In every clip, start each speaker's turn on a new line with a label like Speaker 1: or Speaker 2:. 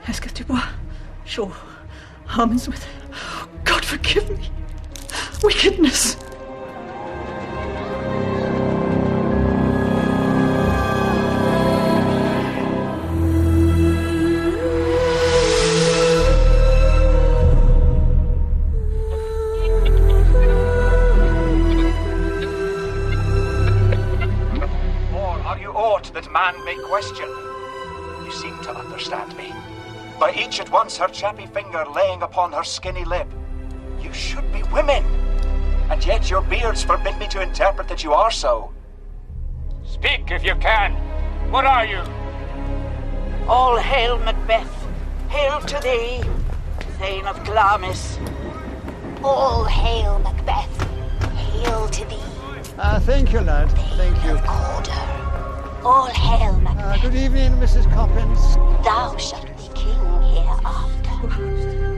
Speaker 1: Escape du Bois, Shaw, Harmonsworth. God forgive me. Wickedness.
Speaker 2: That man may question. You seem to understand me. By each at once her chappy finger laying upon her skinny lip. You should be women, and yet your beards forbid me to interpret that you are so.
Speaker 3: Speak if you can. What are you?
Speaker 4: All hail Macbeth. Hail to thee, Thane of Glamis.
Speaker 5: All hail Macbeth. Hail to thee.
Speaker 6: Thank you, lad. Thank you.
Speaker 5: Order. All hail Macbeth.
Speaker 6: Good evening, Mrs. Coppins.
Speaker 5: Thou shalt be king hereafter.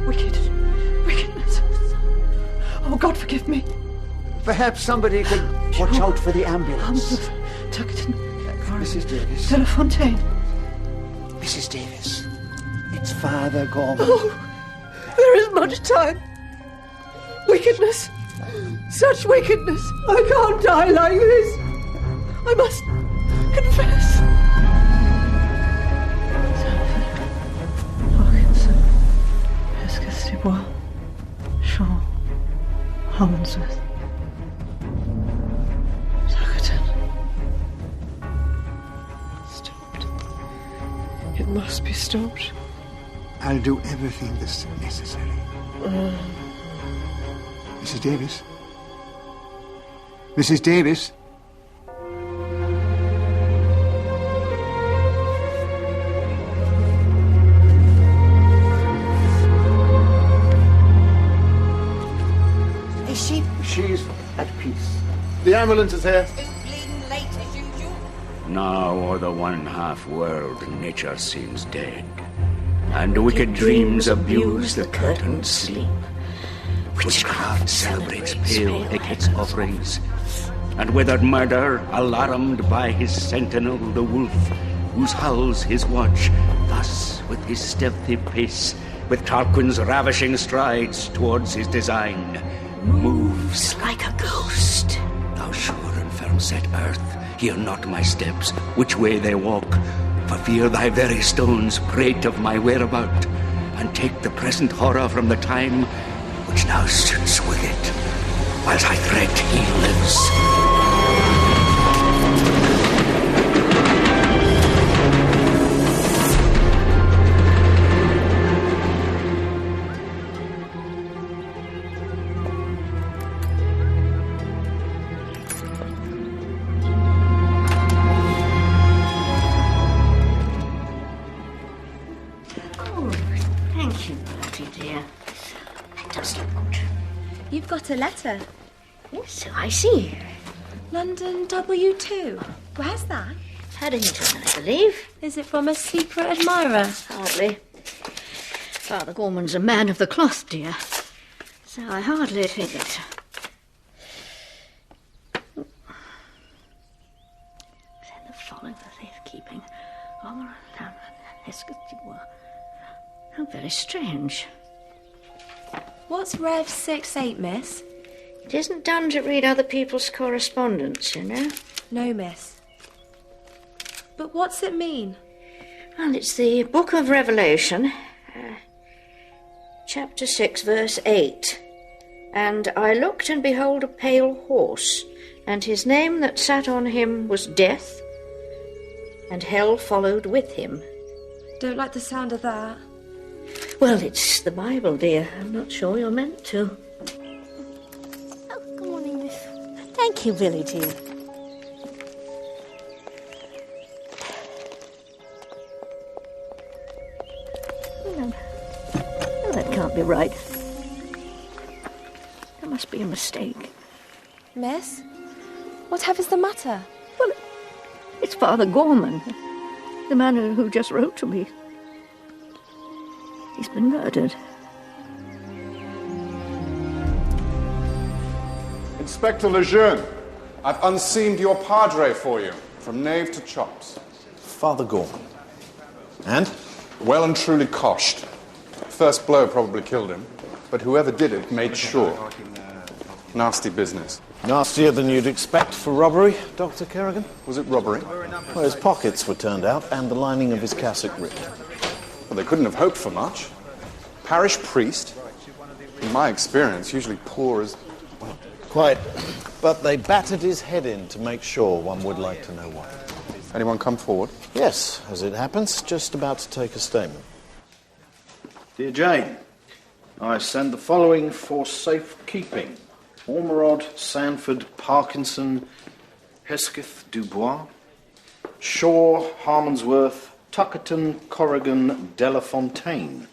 Speaker 1: Wickedness. Oh, God forgive me.
Speaker 6: Perhaps somebody could watch out for the ambulance.
Speaker 1: Tuckerton.
Speaker 6: Mrs. Davis.
Speaker 1: De La Fontaine.
Speaker 6: Mrs. Davis. It's Father Gorman.
Speaker 1: Oh, there is much time. Wickedness. Such wickedness. I can't die like this. I must confess. Parkinson. Escape du Bois. Shaw. Harmonsworth. It must be stopped.
Speaker 6: I'll do everything that's necessary. Mrs. Davis? Mrs. Davis?
Speaker 5: Is she?
Speaker 6: She's at peace.
Speaker 7: The ambulance is here.
Speaker 5: Bleeding late as usual.
Speaker 3: Now o'er the one-half world nature seems dead, and wicked dreams abuse the curtained sleep. Witchcraft celebrates pale Hecate's offerings, and withered murder, alarmed by his sentinel, the wolf, whose howls his watch, thus with his stealthy pace, with Tarquin's ravishing strides towards his design, moves
Speaker 5: Like a ghost.
Speaker 3: Thou sure and firm-set earth, hear not my steps, which way they walk, for fear thy very stones prate of my whereabout, and take the present horror from the time which now sits with it, whilst I threat he lives.
Speaker 5: Thank you, Bertie, dear. That does look good.
Speaker 8: You've got a letter.
Speaker 5: Yes, I see.
Speaker 8: London W2. Where's that?
Speaker 5: Paddington, I believe.
Speaker 8: Is it from a secret admirer?
Speaker 5: Hardly. Father Gorman's a man of the cloth, dear. So I hardly think it. The following for safekeeping. How very strange.
Speaker 8: What's Rev 68, miss?
Speaker 5: It isn't done to read other people's correspondence, you know.
Speaker 8: No, miss. But what's it mean?
Speaker 5: Well, it's the Book of Revelation, chapter 6, verse 8. And I looked, and behold a pale horse, and his name that sat on him was Death, and hell followed with him.
Speaker 8: Don't like the sound of that.
Speaker 5: Well, it's the Bible, dear. I'm not sure you're meant to.
Speaker 9: Oh, good morning, miss. Thank you, Billy, dear.
Speaker 5: No, that can't be right. There must be a mistake.
Speaker 8: Miss? Whatever's the matter?
Speaker 5: Well, it's Father Gorman, the man who just wrote to me. He's been murdered.
Speaker 7: Inspector Lejeune, I've unseamed your padre for you, from knave to chops.
Speaker 10: Father Gorman. And?
Speaker 7: Well and truly coshed. First blow probably killed him, but whoever did it made sure. Nasty business.
Speaker 10: Nastier than you'd expect for robbery, Dr. Kerrigan.
Speaker 7: Was it robbery?
Speaker 10: Well, his pockets were turned out and the lining of his cassock ripped.
Speaker 7: Well, they couldn't have hoped for much. Parish priest, in my experience, usually poor as... Well,
Speaker 10: quite. But they battered his head in to make sure. One would like to know why.
Speaker 7: Anyone come forward?
Speaker 10: Yes, as it happens, just about to take a statement. Dear Jane, I send the following for safekeeping. Ormerod, Sanford, Parkinson, Hesketh, Dubois, Shaw, Harmonsworth, Tuckerton, Corrigan, Delafontaine.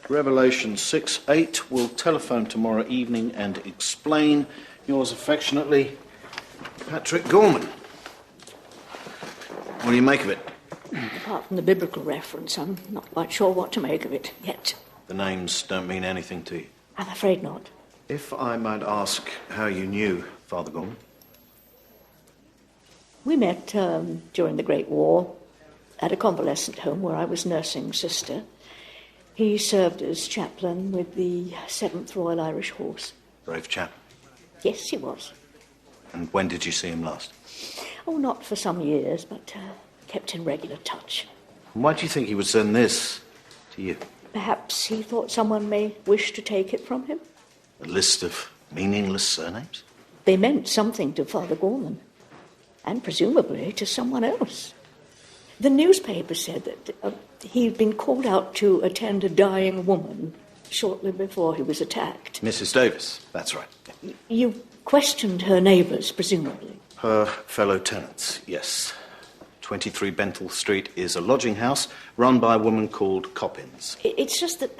Speaker 10: Revelation 6-8 will telephone tomorrow evening and explain. Yours affectionately, Patrick Gorman. What do you make of it?
Speaker 5: Apart from the biblical reference, I'm not quite sure what to make of it yet.
Speaker 10: The names don't mean anything to you?
Speaker 5: I'm afraid not.
Speaker 10: If I might ask how you knew Father Gorman?
Speaker 5: We met during the Great War at a convalescent home where I was nursing Sister. He served as chaplain with the 7th Royal Irish Horse.
Speaker 10: Brave chap.
Speaker 5: Yes, he was.
Speaker 10: And when did you see him last?
Speaker 5: Oh, not for some years, but kept in regular touch.
Speaker 10: And why do you think he would send this to you?
Speaker 5: Perhaps he thought someone may wish to take it from him.
Speaker 10: A list of meaningless surnames?
Speaker 5: They meant something to Father Gorman, and presumably to someone else. The newspaper said that he'd been called out to attend a dying woman shortly before he was attacked.
Speaker 10: Mrs. Davis, that's right.
Speaker 5: You questioned her neighbours, presumably?
Speaker 10: Her fellow tenants, yes. 23 Benthall Street is a lodging house run by a woman called Coppins.
Speaker 5: It's just that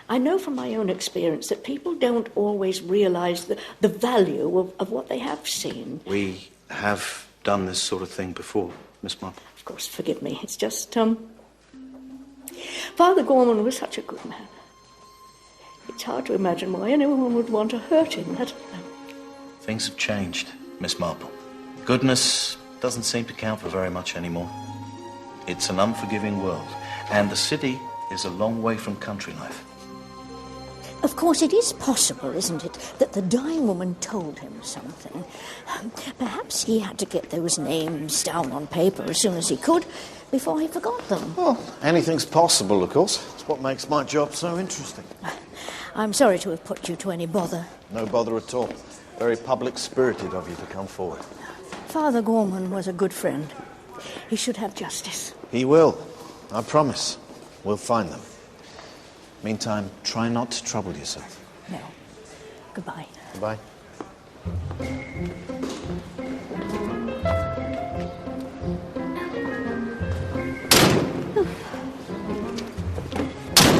Speaker 5: I know from my own experience that people don't always realise the value of what they have seen.
Speaker 10: We have done this sort of thing before, Miss Marple.
Speaker 5: Of course, forgive me. It's just, Father Gorman was such a good man. It's hard to imagine why anyone would want to hurt him, let alone.
Speaker 10: Things have changed, Miss Marple. Goodness doesn't seem to count for very much anymore. It's an unforgiving world, and the city is a long way from country life.
Speaker 9: Of course, it is possible, isn't it, that the dying woman told him something. Perhaps he had to get those names down on paper as soon as he could, before he forgot them.
Speaker 10: Well, anything's possible, of course. It's what makes my job so interesting.
Speaker 9: I'm sorry to have put you to any bother.
Speaker 10: No bother at all. Very public-spirited of you to come forward.
Speaker 9: Father Gorman was a good friend. He should have justice.
Speaker 10: He will. I promise. We'll find them. Meantime, try not to trouble yourself.
Speaker 9: No. Goodbye.
Speaker 10: Goodbye.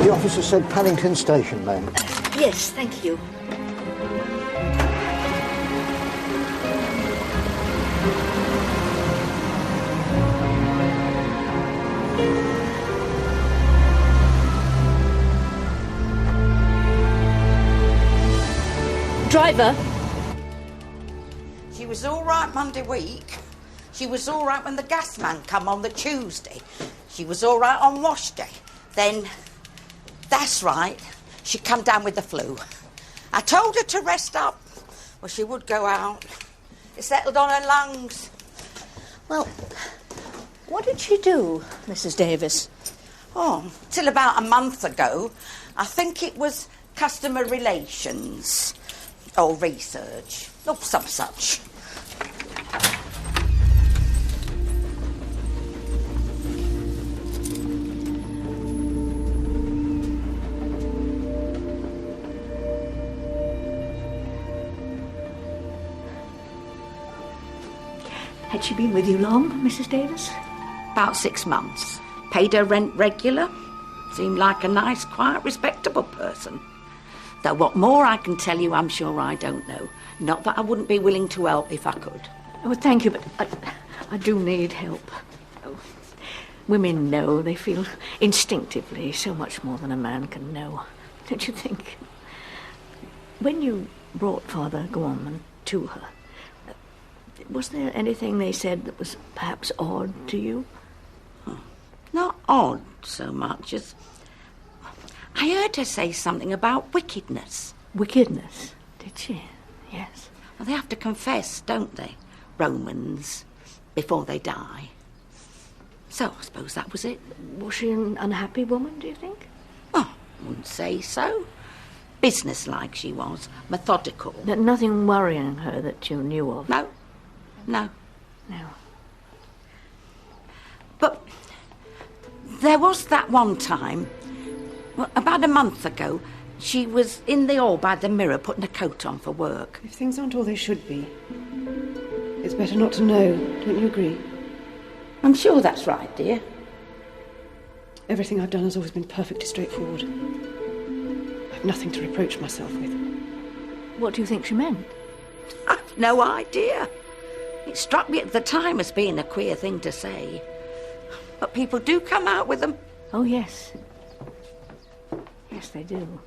Speaker 6: The officer said Paddington Station, ma'am.
Speaker 5: Yes, thank you. Driver.
Speaker 4: She was all right Monday week. She was all right when the gas man come on the Tuesday. She was all right on wash day. Then, that's right, she come down with the flu. I told her to rest up. Well, she would go out. It settled on her lungs.
Speaker 5: Well, what did she do, Mrs. Davis?
Speaker 4: Oh, till about a month ago. I think it was customer relations. Or research. Or some such.
Speaker 5: Had she been with you long, Mrs. Davis?
Speaker 4: About 6 months. Paid her rent regular. Seemed like a nice, quiet, respectable person. Though what more I can tell you, I'm sure I don't know. Not that I wouldn't be willing to help if I could.
Speaker 5: Oh, thank you, but I do need help. Oh, women know, they feel instinctively so much more than a man can know. Don't you think? When you brought Father Gorman to her, was there anything they said that was perhaps odd to you?
Speaker 4: Not odd, so much as... I heard her say something about wickedness.
Speaker 5: Wickedness? Did she? Yes.
Speaker 4: Well, they have to confess, don't they? Romans, before they die. So I suppose that was it.
Speaker 5: Was she an unhappy woman, do you think?
Speaker 4: Oh, I wouldn't say so. Businesslike she was, methodical.
Speaker 5: Nothing worrying her that you knew of?
Speaker 4: No. But there was that one time, well, about a month ago, she was in the hall by the mirror putting a coat on for work.
Speaker 1: If things aren't all they should be, it's better not to know, don't you agree?
Speaker 4: I'm sure that's right, dear.
Speaker 1: Everything I've done has always been perfectly straightforward. I've nothing to reproach myself with.
Speaker 5: What do you think she meant?
Speaker 4: I've no idea. It struck me at the time as being a queer thing to say. But people do come out with them.
Speaker 5: Oh, yes. Yes, they do.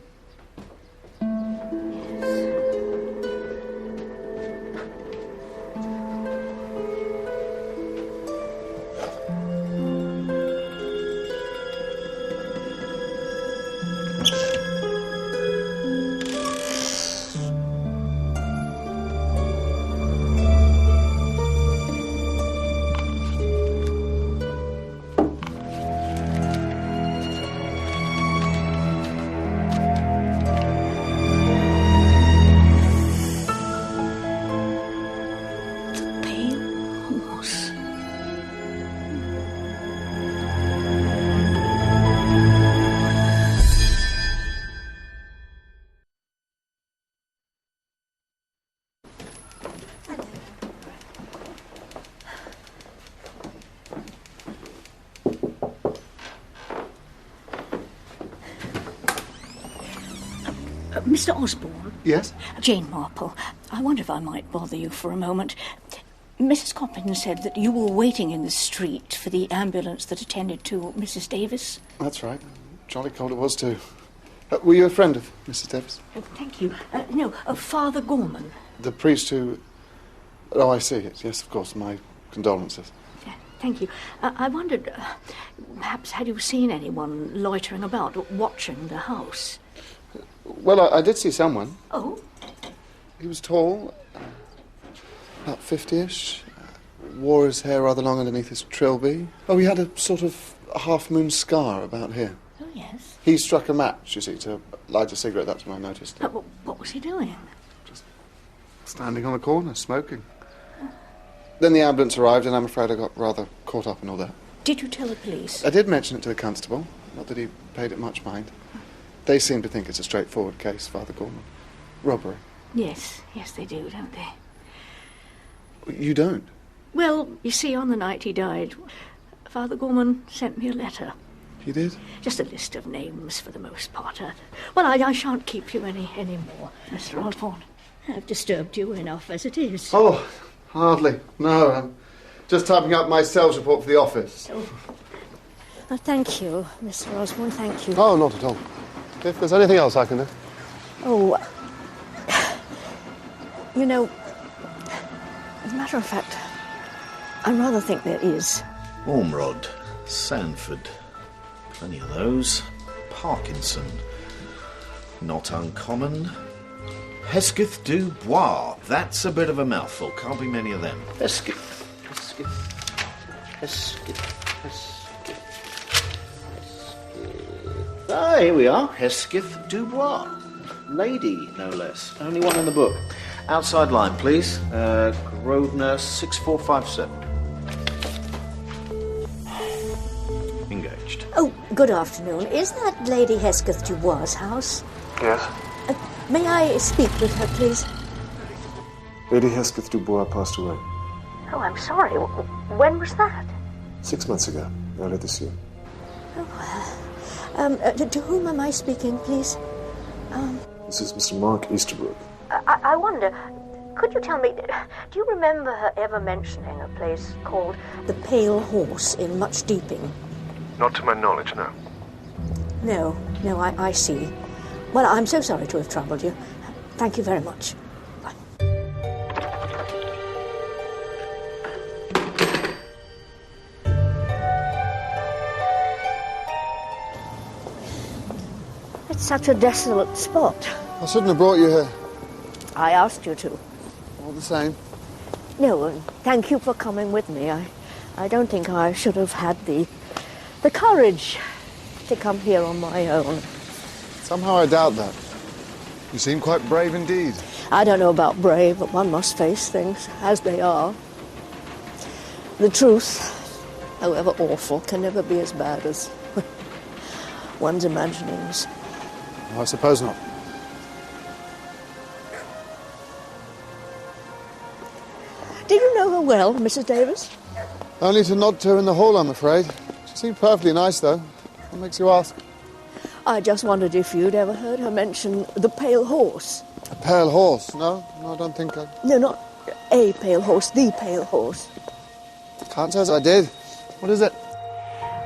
Speaker 5: Mr. Osborne?
Speaker 7: Yes?
Speaker 9: Jane Marple, I wonder if I might bother you for a moment. Mrs. Coppins said that you were waiting in the street for the ambulance that attended to Mrs. Davis.
Speaker 7: That's right. Jolly cold it was, too. Were you a friend of Mrs. Davis?
Speaker 9: Thank you. No, Father Gorman.
Speaker 7: The priest who... Oh, I see. Yes, of course. My condolences.
Speaker 9: Yeah, thank you. I wondered, perhaps had you seen anyone loitering about, watching the house?
Speaker 7: Well, I did see someone.
Speaker 9: Oh?
Speaker 7: He was tall, about 50-ish, wore his hair rather long underneath his trilby. Oh, he had a sort of half-moon scar about here.
Speaker 9: Oh, yes.
Speaker 7: He struck a match, you see, to light a cigarette. That's when I noticed.
Speaker 9: What was he doing?
Speaker 7: Just standing on the corner, smoking. Then the ambulance arrived, and I'm afraid I got rather caught up in all that.
Speaker 9: Did you tell the police?
Speaker 7: I did mention it to the constable. Not that he paid it much mind. They seem to think it's a straightforward case, Father Gorman. Robbery.
Speaker 9: Yes, they do, don't they?
Speaker 7: You don't?
Speaker 5: Well, you see, on the night he died, Father Gorman sent me a letter.
Speaker 7: He did?
Speaker 5: Just a list of names for the most part. Well, I shan't keep you any more, Mr. Osborne. I've disturbed you enough as it is.
Speaker 7: Oh, hardly. No, I'm just typing up my sales report for the office.
Speaker 9: Oh, thank you, Mr. Osborne, thank you.
Speaker 7: Oh, not at all. If there's anything else I can do.
Speaker 9: Oh, you know, as a matter of fact, I rather think there is.
Speaker 10: Ormrod, Sanford, plenty of those. Parkinson, not uncommon. Hesketh du Bois, that's a bit of a mouthful, can't be many of them. Hesketh. Ah, here we are, Hesketh du Bois. Lady, no less. Only one in the book. Outside line, please. Grosvenor 6457. Engaged.
Speaker 9: Oh, good afternoon. Is that Lady Hesketh Dubois' house?
Speaker 11: Yes.
Speaker 9: May I speak with her, please?
Speaker 11: Lady Hesketh Dubois passed away.
Speaker 9: Oh, I'm sorry. When was that?
Speaker 11: 6 months ago, earlier this year.
Speaker 9: Oh, well. To whom am I speaking, please?
Speaker 11: This is Mr. Mark Easterbrook.
Speaker 9: I wonder, could you tell me, do you remember her ever mentioning a place called the Pale Horse in Much Deeping?
Speaker 11: Not to my knowledge, no.
Speaker 9: No, I see. Well, I'm so sorry to have troubled you. Thank you very much. Bye. It's such a desolate spot.
Speaker 7: I shouldn't have brought you here.
Speaker 9: I asked you to.
Speaker 7: All the same.
Speaker 9: No, and thank you for coming with me. I don't think I should have had the courage to come here on my own.
Speaker 7: Somehow I doubt that. You seem quite brave indeed.
Speaker 9: I don't know about brave, but one must face things as they are. The truth, however awful, can never be as bad as one's imaginings.
Speaker 7: I suppose not.
Speaker 9: Do you know her well, Mrs. Davis?
Speaker 7: Only to nod to her in the hall, I'm afraid. She seemed perfectly nice, though. What makes you ask?
Speaker 9: I just wondered if you'd ever heard her mention the pale horse.
Speaker 7: A pale horse? No, I don't think I...
Speaker 9: No, not a pale horse, the pale horse.
Speaker 7: Can't say as I did. What is it?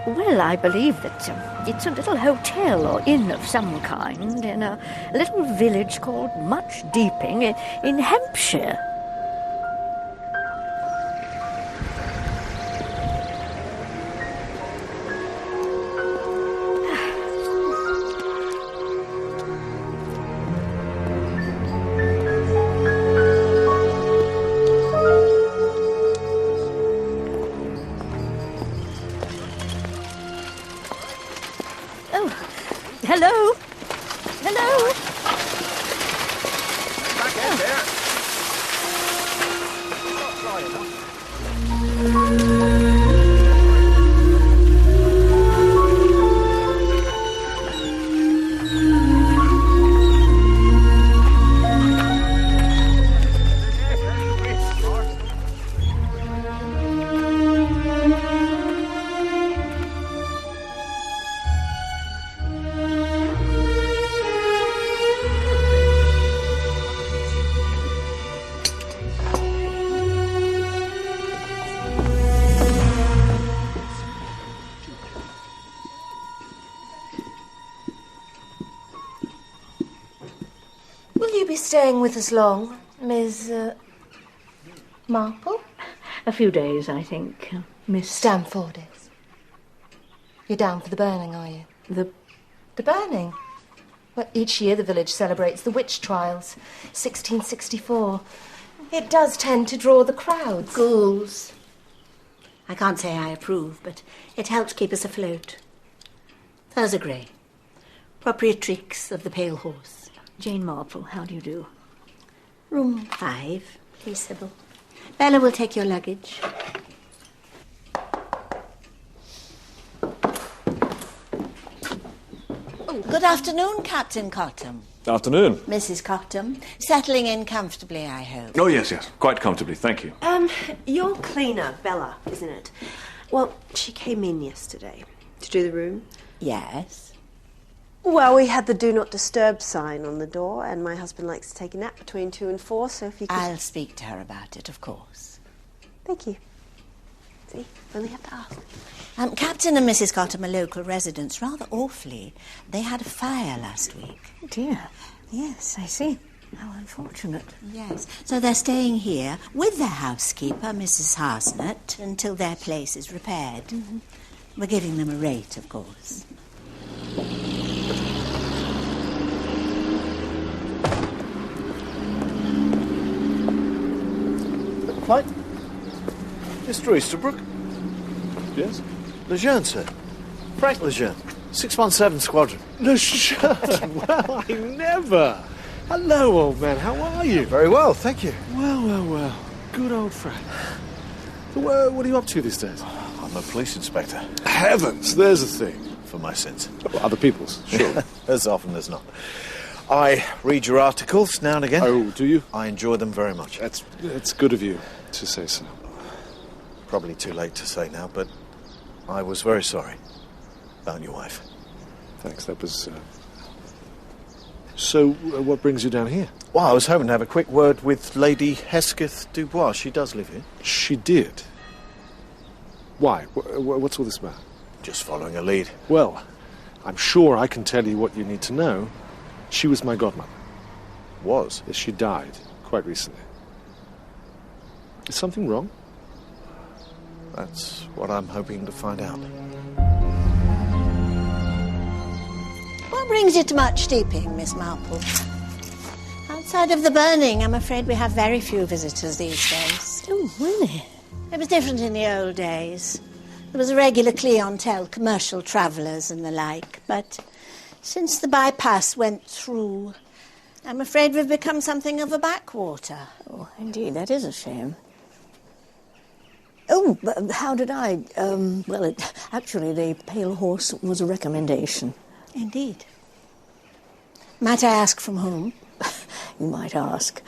Speaker 5: Well, I believe that it's a little hotel or inn of some kind in a little village called Much Deeping in Hampshire.
Speaker 9: Hello? Hello?
Speaker 10: Back in there.
Speaker 8: Staying with us long, Miss Marple?
Speaker 5: A few days, I think, Miss...
Speaker 8: Down 4 days. You're down for the burning, are you? The burning? Well, each year the village celebrates the witch trials, 1664. It does tend to draw the crowds.
Speaker 12: Ghouls. I can't say I approve, but it helps keep us afloat. Thurza Grey, proprietrix of the Pale Horse.
Speaker 5: Jane Marple, how do you do?
Speaker 12: Room 5, please, Sybil. Bella will take your luggage. Oh, good afternoon, Captain Cottam.
Speaker 13: Afternoon.
Speaker 12: Mrs. Cottam. Settling in comfortably, I hope.
Speaker 13: Oh, yes, quite comfortably, thank you.
Speaker 14: Your cleaner, Bella, isn't it? Well, she came in yesterday to do the room.
Speaker 12: Yes.
Speaker 14: Well, we had the do not disturb sign on the door, and my husband likes to take a nap between 2 and 4, so if you could...
Speaker 12: I'll speak to her about it, of course.
Speaker 14: Thank you. See, only have to ask.
Speaker 12: Captain and Mrs. Cottam are local residents, rather awfully. They had a fire last week.
Speaker 5: Oh, dear.
Speaker 12: Yes, I see.
Speaker 5: How unfortunate.
Speaker 12: Yes. So they're staying here with their housekeeper, Mrs. Harsnett, until their place is repaired. Mm-hmm. We're giving them a rate, of course.
Speaker 10: Right. Mr. Easterbrook?
Speaker 13: Yes?
Speaker 10: Lejeune, sir. Frank Lejeune. 617 Squadron.
Speaker 13: Lejeune? Well, I never. Hello, old man. How are you?
Speaker 10: Very well, thank you.
Speaker 13: Well. Good old Frank. So, what are you up to these days?
Speaker 10: I'm a police inspector.
Speaker 13: Heavens, there's a thing.
Speaker 10: For my sins.
Speaker 13: Well, other people's, sure.
Speaker 10: As often as not. I read your articles now and again.
Speaker 13: Oh, do you?
Speaker 10: I enjoy them very much.
Speaker 13: That's good of you to say so.
Speaker 10: Probably too late to say now, but I was very sorry about your wife.
Speaker 13: Thanks, that was... So, what brings you down here?
Speaker 10: Well, I was hoping to have a quick word with Lady Hesketh Dubois. She does live here.
Speaker 13: She did? Why? What's all this about?
Speaker 10: Just following a lead.
Speaker 13: Well, I'm sure I can tell you what you need to know. She was my godmother.
Speaker 10: Was?
Speaker 13: Yes, she died quite recently. Is something wrong?
Speaker 10: That's what I'm hoping to find out.
Speaker 12: What brings you to much steeping, Miss Marple? Outside of the burning, I'm afraid we have very few visitors these days.
Speaker 9: Oh, really?
Speaker 12: It was different in the old days. There was a regular clientele, commercial travellers and the like. But since the bypass went through, I'm afraid we've become something of a backwater.
Speaker 9: Oh, indeed, that is a shame. Oh, but how did I... actually, the Pale Horse was a recommendation.
Speaker 12: Indeed. Might I ask from whom?
Speaker 9: You might ask.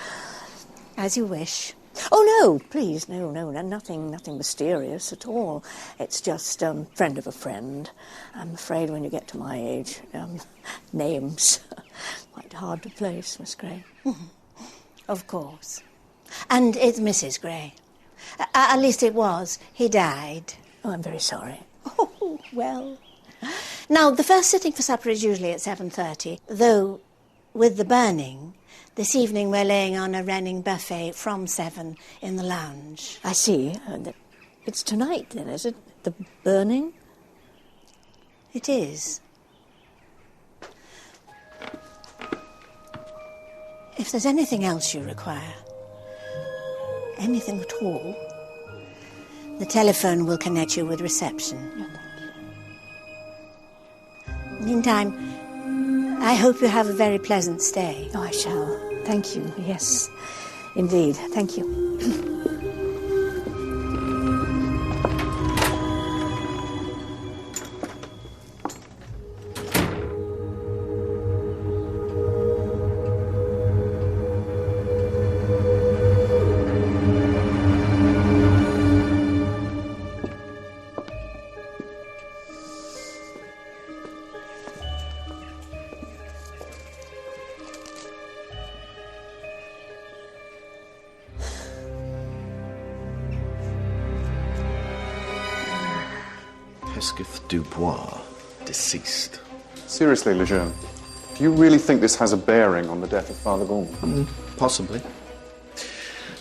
Speaker 12: As you wish.
Speaker 9: Oh, no, please, no, nothing mysterious at all. It's just friend of a friend. I'm afraid when you get to my age, names quite hard to place, Miss Gray.
Speaker 12: Of course. And it's Mrs. Gray. At least it was. He died.
Speaker 9: Oh, I'm very sorry.
Speaker 12: Oh, well. Now, the first sitting for supper is usually at 7:30, though with the burning, this evening we're laying on a running buffet from 7 in the lounge.
Speaker 9: I see. It's tonight, then, is it? The burning?
Speaker 12: It is. If there's anything else you require, anything at all, the telephone will connect you with reception. Meantime, I hope you have a very pleasant stay.
Speaker 9: Oh, I shall. Thank you. Yes, indeed. Thank you.
Speaker 10: Hesketh Dubois, deceased.
Speaker 11: Seriously, Lejeune, do you really think this has a bearing on the death of Father Gorman?
Speaker 10: Possibly.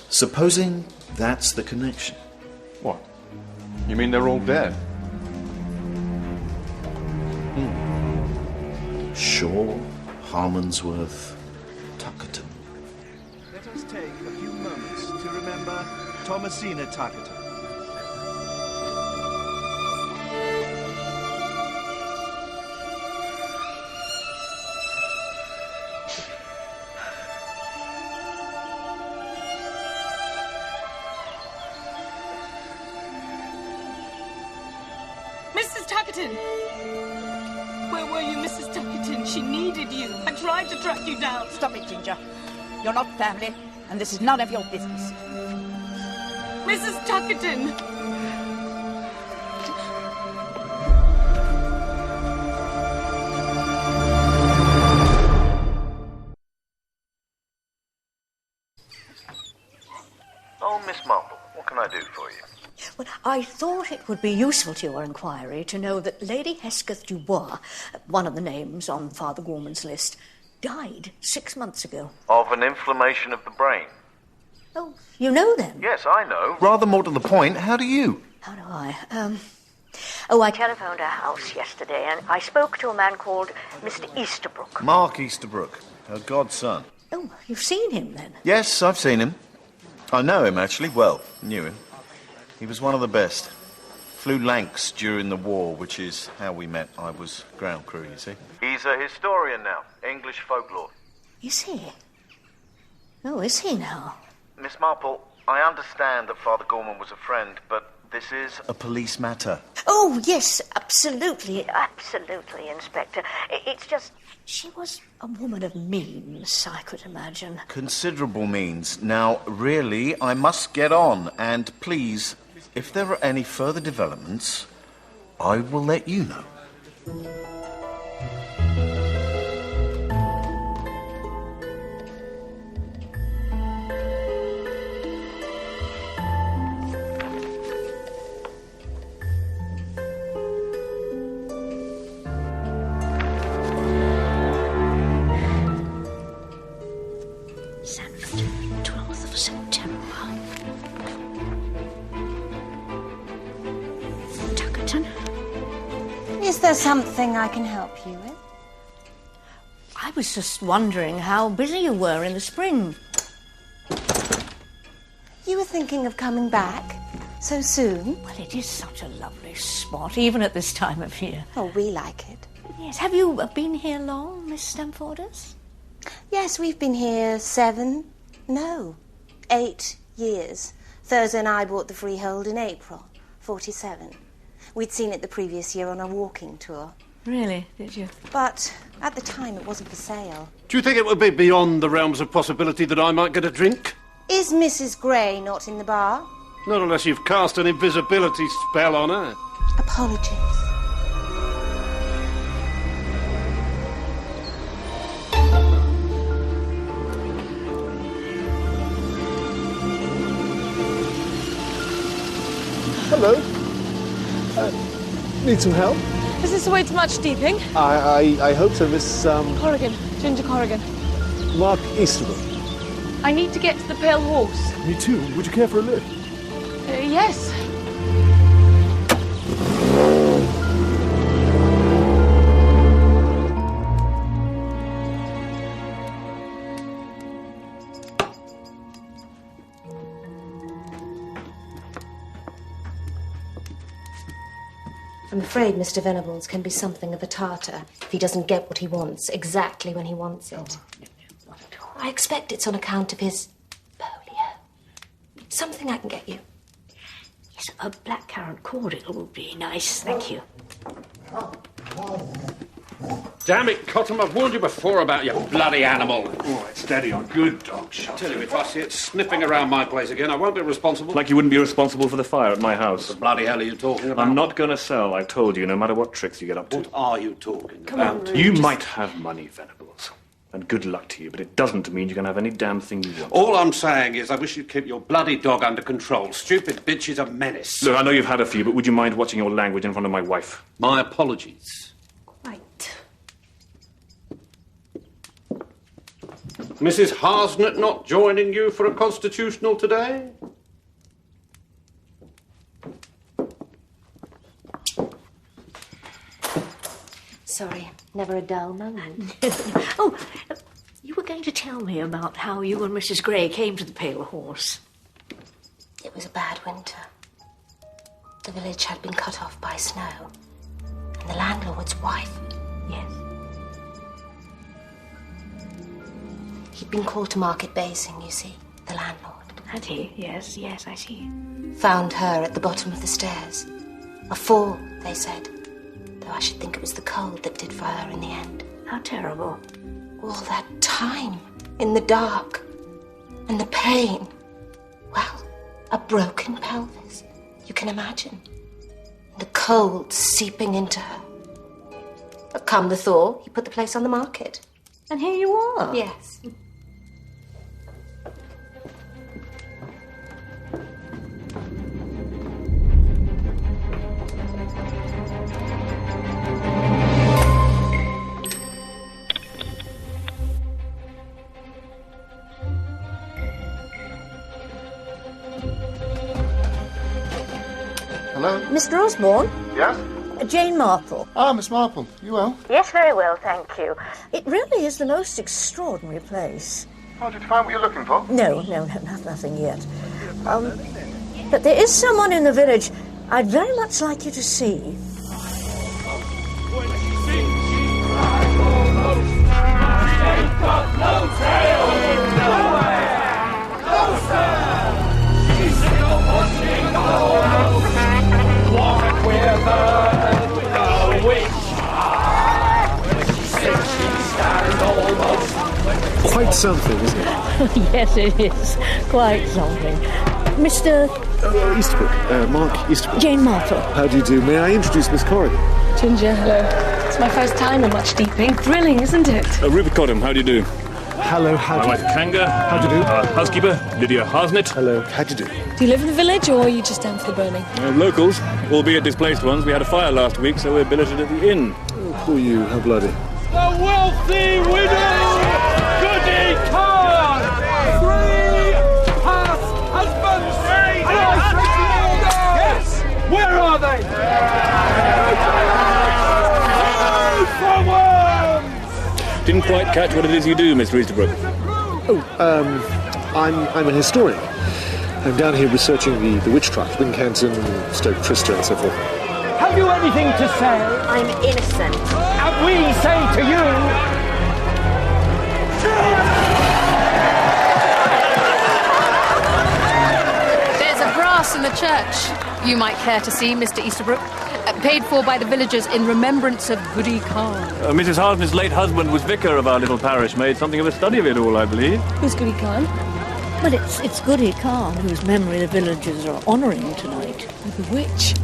Speaker 10: Supposing that's the connection.
Speaker 11: What? You mean they're all dead?
Speaker 10: Shaw, Harmonsworth, Tuckerton.
Speaker 15: Let us take a few moments to remember Thomasina Tuckerton.
Speaker 16: Mrs. Tuckerton! Where were you, Mrs. Tuckerton? She needed you. I tried to track you down.
Speaker 4: Stop it, Ginger. You're not family, and this is none of your business.
Speaker 16: Mrs. Tuckerton!
Speaker 17: Oh, Miss Marple, what can I do for you?
Speaker 9: Well, I thought it would be useful to your inquiry to know that Lady Hesketh Dubois, one of the names on Father Gorman's list, died 6 months ago.
Speaker 17: Of an inflammation of the brain?
Speaker 9: Oh, you know then?
Speaker 17: Yes, I know.
Speaker 10: Rather more to the point, how do you?
Speaker 9: How do I? I telephoned her house yesterday and I spoke to a man called Mr. Easterbrook.
Speaker 10: Mark Easterbrook, her godson.
Speaker 9: Oh, you've seen him then?
Speaker 10: Yes, I've seen him. I know him, actually. Well, knew him. He was one of the best. Flew Lancs during the war, which is how we met. I was ground crew, you see.
Speaker 17: He's a historian now, English folklore.
Speaker 9: Is he? Oh, is he now?
Speaker 17: Miss Marple, I understand that Father Gorman was a friend, but this is
Speaker 10: a police matter.
Speaker 9: Oh, yes, absolutely, Inspector. It's just, she was a woman of means, I could imagine.
Speaker 10: Considerable means. Now, really, I must get on, and please, if there are any further developments, I will let you know.
Speaker 12: Is there something I can help you with?
Speaker 5: I was just wondering how busy you were in the spring.
Speaker 8: You were thinking of coming back so soon?
Speaker 5: Well, it is such a lovely spot, even at this time of year.
Speaker 8: Oh, we like it.
Speaker 5: Yes. Have you been here long, Miss Stamforders?
Speaker 8: Yes, we've been here 8 years. Thursday and I bought the freehold in April, 47. We'd seen it the previous year on a walking tour.
Speaker 5: Really, did you?
Speaker 8: But at the time it wasn't for sale.
Speaker 13: Do you think it would be beyond the realms of possibility that I might get a drink?
Speaker 8: Is Mrs. Gray not in the bar?
Speaker 13: Not unless you've cast an invisibility spell on her.
Speaker 8: Apologies.
Speaker 18: Hello. Need some help?
Speaker 19: Is this the way to Much Steeping?
Speaker 18: I hope so, Miss,
Speaker 19: Corrigan. Ginger Corrigan.
Speaker 18: Mark Easterbrook.
Speaker 19: I need to get to the Pale Horse.
Speaker 18: Me too. Would you care for a lift?
Speaker 19: Yes.
Speaker 8: I'm afraid Mr. Venables can be something of a tartar if he doesn't get what he wants exactly when he wants it. I expect it's on account of his polio. Something I can get you.
Speaker 5: Yes, a blackcurrant cordial would be nice, thank you.
Speaker 13: Damn it, Cottam, I've warned you before about your bloody animal.
Speaker 3: All right, steady on. Good dog shot.
Speaker 13: I tell you, if I see it sniffing around my place again, I won't be responsible.
Speaker 20: Like you wouldn't be responsible for the fire at my house.
Speaker 13: What the bloody hell are you talking about?
Speaker 20: I'm not going to sell, I've told you, no matter what tricks you get up to.
Speaker 13: What are you talking
Speaker 20: Come
Speaker 13: about?
Speaker 20: You might have money, Venables, and good luck to you, but it doesn't mean you can have any damn thing you want.
Speaker 13: All I'm saying is I wish you'd keep your bloody dog under control. Stupid bitch is a menace.
Speaker 20: Look, I know you've had a few, but would you mind watching your language in front of my wife?
Speaker 13: My apologies.
Speaker 8: Right.
Speaker 13: Mrs. Harsnett not joining you for a constitutional today?
Speaker 8: Sorry, never a dull moment.
Speaker 5: Oh, you were going to tell me about how you and Mrs. Gray came to the Pale Horse.
Speaker 8: It was a bad winter. The village had been cut off by snow. And the landlord's wife.
Speaker 5: Yes.
Speaker 8: He'd been called to Market Basing, you see, the landlord.
Speaker 5: Had he? Yes, I see.
Speaker 8: Found her at the bottom of the stairs. A fall, they said. Though I should think it was the cold that did for her in the end.
Speaker 5: How terrible.
Speaker 8: All that time in the dark. And the pain. Well, a broken pelvis. You can imagine. The cold seeping into her. But come the thaw, he put the place on the market.
Speaker 5: And here you are.
Speaker 8: Yes.
Speaker 7: Hello?
Speaker 9: Mr. Osborne?
Speaker 7: Yes?
Speaker 9: Jane Marple.
Speaker 7: Ah, Miss Marple. You well?
Speaker 9: Yes, very well, thank you. It really is the most extraordinary place.
Speaker 11: Oh, did you find what you're looking for?
Speaker 9: No, nothing yet. But there is someone in the village I'd very much like you to see.
Speaker 18: Quite something, isn't it?
Speaker 5: Yes, it is. Quite something. Mr.
Speaker 18: Easterbrook. Mark Easterbrook.
Speaker 5: Jane Marple.
Speaker 18: How do you do? May I introduce Miss Corrigan?
Speaker 19: Ginger, hello. It's my first time in Much Steeping. Thrilling, isn't it?
Speaker 20: Rupert Cottam, how do you do?
Speaker 18: Hello, how do
Speaker 20: My
Speaker 18: you
Speaker 20: wife Kanga.
Speaker 18: How do you do?
Speaker 20: Housekeeper, Lydia Harsnett.
Speaker 18: Hello, how do you do?
Speaker 19: Do you live in the village or are you just down for the burning?
Speaker 20: Locals, albeit displaced ones. We had a fire last week, so we're billeted at the inn.
Speaker 18: Oh, poor you, how bloody.
Speaker 21: The wealthy widow, Goody Khan! 3 past husbands! Yes! Where are they?
Speaker 20: Didn't quite catch what it is you do, Mr. Easterbrook.
Speaker 18: I'm an historian. I'm down here researching the witch trials, Wincanton, Stoke Trista, and so forth.
Speaker 21: Have you anything to say?
Speaker 2: I'm innocent.
Speaker 21: And we say to you...
Speaker 22: There's a brass in the church you might care to see, Mr. Easterbrook. Paid for by the villagers in remembrance of Goody Khan.
Speaker 20: Mrs. Harsden's late husband was vicar of our little parish, made something of a study of it all, I believe.
Speaker 22: Who's Goody Khan?
Speaker 9: Well, it's Goody Khan, whose memory the villagers are honouring tonight.
Speaker 22: The witch?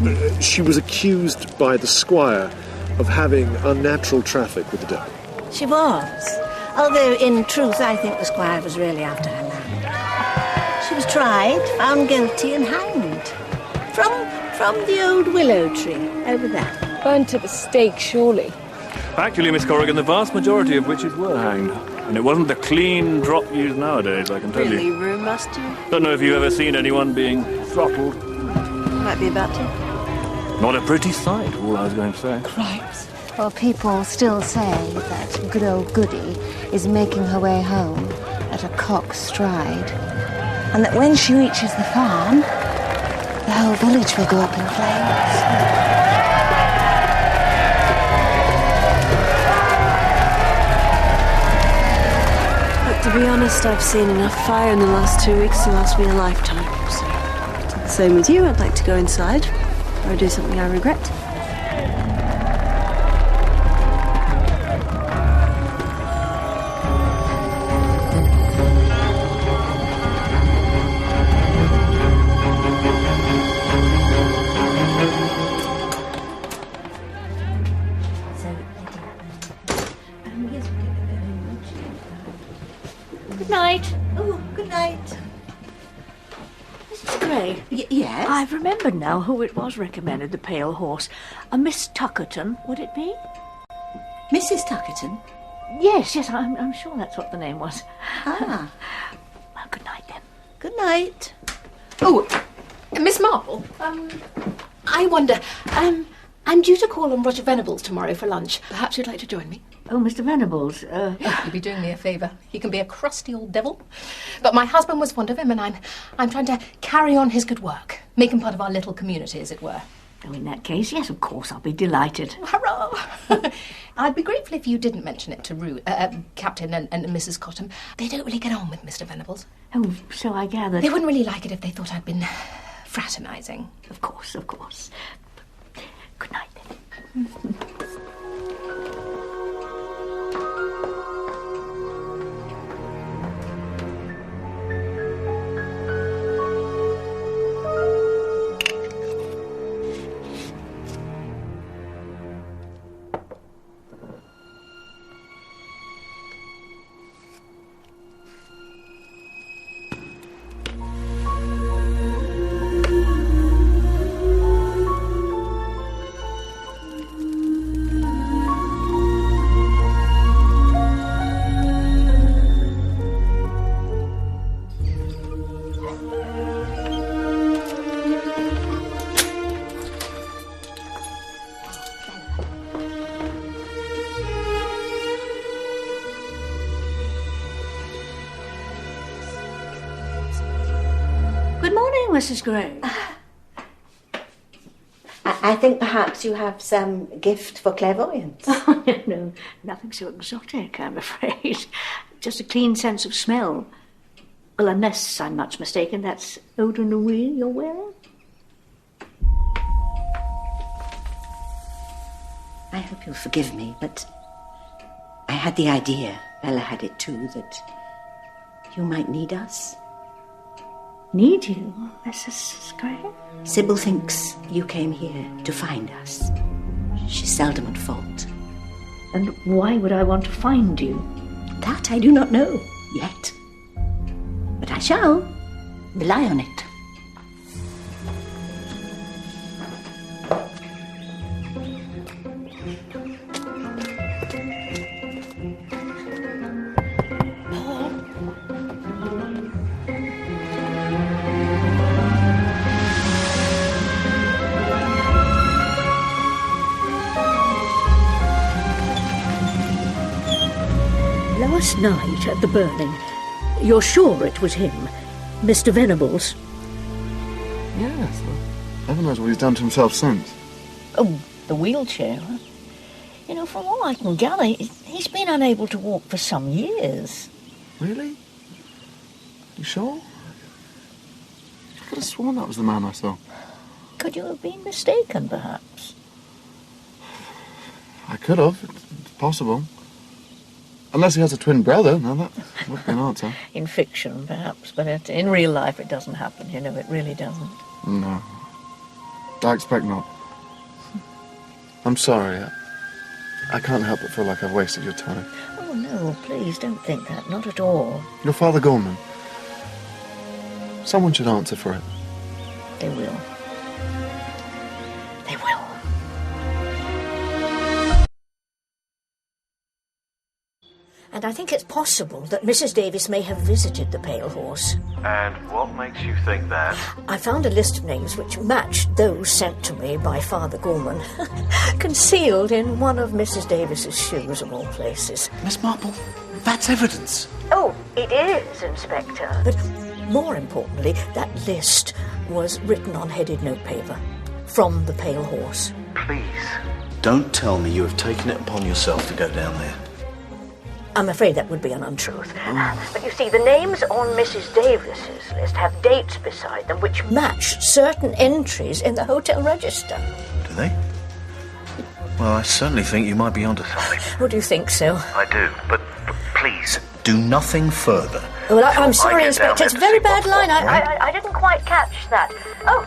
Speaker 18: She was accused by the squire of having unnatural traffic with the devil.
Speaker 12: She was. Although, in truth, I think the squire was really after her land. She was tried, found guilty and hanged. From the old willow tree, over there.
Speaker 22: Burnt at the stake, surely.
Speaker 20: Actually, Miss Corrigan, the vast majority of witches were hanged. And it wasn't the clean drop used nowadays, I can tell
Speaker 14: Really,
Speaker 20: you.
Speaker 14: Rue, must you?
Speaker 20: Don't know if you've ever seen anyone being throttled.
Speaker 14: Might be about to.
Speaker 20: Not a pretty sight, all I was going to say.
Speaker 14: Cripes.
Speaker 8: Well, people still say that good old Goody is making her way home at a cock's stride, and that when she reaches the farm, the whole village will go up in flames.
Speaker 14: But to be honest, I've seen enough fire in the last 2 weeks to last me a lifetime. So, same with you, I'd like to go inside or do something I regret.
Speaker 9: Good night.
Speaker 12: Oh, good night.
Speaker 9: Mrs. Gray.
Speaker 12: Yes?
Speaker 9: I've remembered now who it was recommended the pale horse. A Miss Tuckerton, would it be?
Speaker 12: Mrs. Tuckerton?
Speaker 9: Yes, I'm sure that's what the name was.
Speaker 12: Ah.
Speaker 9: Well, good night, then.
Speaker 12: Good night.
Speaker 19: Oh, Miss Marple, I wonder, I'm due to call on Roger Venables tomorrow for lunch. Perhaps you'd like to join me?
Speaker 9: Oh, Mr. Venables,
Speaker 22: You'd be doing me a favour. He can be a crusty old devil. But my husband was fond of him, and I'm trying to carry on his good work. Make him part of our little community, as it were.
Speaker 9: Oh, in that case, yes, of course, I'll be delighted.
Speaker 22: Hurrah! I'd be grateful if you didn't mention it to Captain and Mrs. Cottam. They don't really get on with Mr. Venables.
Speaker 9: Oh, so I gathered.
Speaker 22: They wouldn't really like it if they thought I'd been fraternising.
Speaker 9: Of course. Good night, then. Good morning, Mrs. Gray.
Speaker 8: I think perhaps you have some gift for clairvoyance.
Speaker 9: Oh, no, nothing so exotic, I'm afraid. Just a keen sense of smell. Well, unless I'm much mistaken, that's eau de nuit you're wearing?
Speaker 8: I hope you'll forgive me, but I had the idea, Bella had it too, that you might need us.
Speaker 9: Need you, Mrs. Gray?
Speaker 8: Sybil thinks you came here to find us. She's seldom at fault.
Speaker 9: And why would I want to find you?
Speaker 8: That I do not know yet. But I shall. Rely on it.
Speaker 9: Last night at the burning, you're sure it was him, Mr. Venables?
Speaker 7: Yes. Well, heaven knows what he's done to himself since.
Speaker 9: Oh, the wheelchair. You know, from all I can gather, he's been unable to walk for some years.
Speaker 7: Really? You sure? I could have sworn that was the man I saw.
Speaker 9: Could you have been mistaken, perhaps?
Speaker 7: I could have. It's possible. Unless he has a twin brother, now that would be an answer.
Speaker 9: In fiction, perhaps, but in real life it doesn't happen, you know, it really doesn't.
Speaker 7: No. I expect not. I'm sorry. I can't help but feel like I've wasted your time.
Speaker 9: Oh, no, please, don't think that. Not at all.
Speaker 7: Your Father Gorman. Someone should answer for it.
Speaker 9: They will. They will. And I think it's possible that Mrs. Davis may have visited the Pale Horse.
Speaker 17: And what makes you think that?
Speaker 9: I found a list of names which matched those sent to me by Father Gorman, concealed in one of Mrs. Davis's shoes, of all places.
Speaker 10: Miss Marple, that's evidence.
Speaker 9: Oh, it is, Inspector. But more importantly, that list was written on headed notepaper from the Pale Horse.
Speaker 17: Please.
Speaker 10: Don't tell me you have taken it upon yourself to go down there.
Speaker 9: I'm afraid that would be an untruth. But you see, the names on Mrs. Davis's list have dates beside them which match certain entries in the hotel register.
Speaker 10: Do they? Well, I certainly think you might be onto something.
Speaker 9: Oh, do you think so?
Speaker 17: I do, but please,
Speaker 10: do nothing further.
Speaker 9: Well, I'm sorry, Inspector. It's a very bad line. I didn't quite catch that. Oh,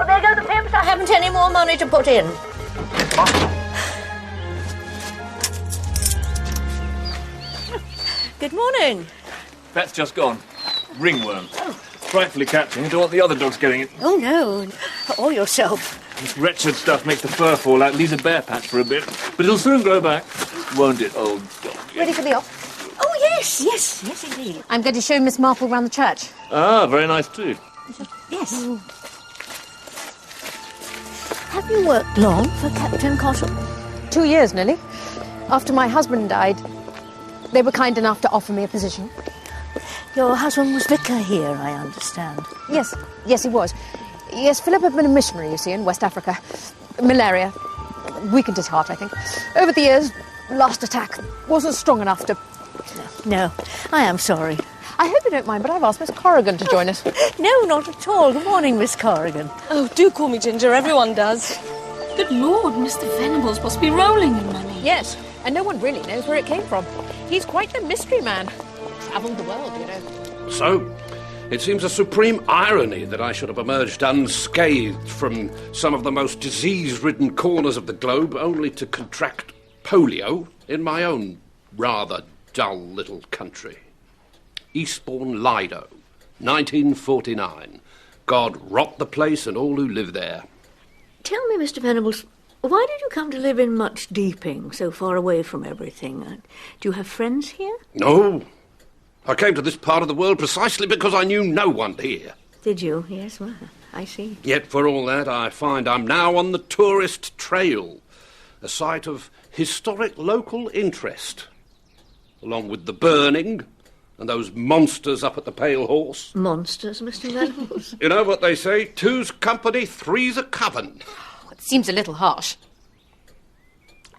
Speaker 9: there go the pimps. I haven't any more money to put in. Good morning.
Speaker 20: That's just gone. Ringworm. Frightfully catching. I don't want the other dogs getting it.
Speaker 9: Oh, no. Or yourself.
Speaker 20: This wretched stuff makes the fur fall out, leaves a bare patch for a bit. But it'll soon grow back, won't it, old dog?
Speaker 22: Ready for the off?
Speaker 9: Oh, yes, indeed.
Speaker 22: I'm going to show Miss Marple round the church.
Speaker 20: Ah, very nice too.
Speaker 9: Yes. Have you worked long for Captain Cottle?
Speaker 22: 2 years, nearly. After my husband died, they were kind enough to offer me a position.
Speaker 9: Your husband was vicar here, I understand.
Speaker 22: Yes, he was. Yes, Philip had been a missionary, you see, in West Africa. Malaria. Weakened his heart, I think. Over the years, last attack wasn't strong enough to...
Speaker 9: No, I am sorry.
Speaker 22: I hope you don't mind, but I've asked Miss Corrigan to join us.
Speaker 9: No, not at all. Good morning, Miss Corrigan.
Speaker 16: Oh, do call me Ginger. Everyone does. Good Lord, Mr. Venables must be rolling in money.
Speaker 22: Yes, and no one really knows where it came from. He's quite the mystery man. Travelled the world, you know.
Speaker 2: So, it seems a supreme irony that I should have emerged unscathed from some of the most disease-ridden corners of the globe, only to contract polio in my own rather dull little country. Eastbourne, Lido, 1949. God rot the place and all who live there.
Speaker 9: Tell me, Mr. Venables, why did you come to live in Much Deeping, so far away from everything? Do you have friends here?
Speaker 2: No. I came to this part of the world precisely because I knew no one here.
Speaker 9: Did you? Yes, well, I see.
Speaker 2: Yet for all that, I find I'm now on the tourist trail, a site of historic local interest, along with the burning and those monsters up at the Pale Horse.
Speaker 9: Monsters, Mr. Venables?
Speaker 2: You know what they say, two's company, three's a coven.
Speaker 22: It seems a little harsh.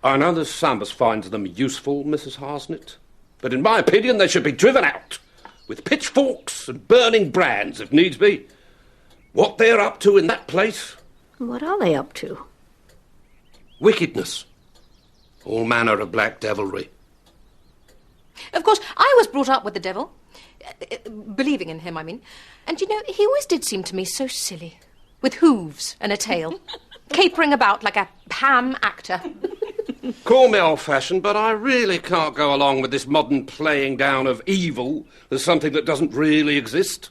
Speaker 2: I know there's some as finds them useful, Mrs. Harsnett, but in my opinion they should be driven out, with pitchforks and burning brands, if needs be. What they're up to in that place...
Speaker 9: What are they up to?
Speaker 2: Wickedness. All manner of black devilry.
Speaker 22: Of course, I was brought up with the devil. Believing in him, I mean. And, you know, he always did seem to me so silly. With hooves and a tail. Capering about like a ham actor.
Speaker 2: Call me old-fashioned, but I really can't go along with this modern playing down of evil as something that doesn't really exist.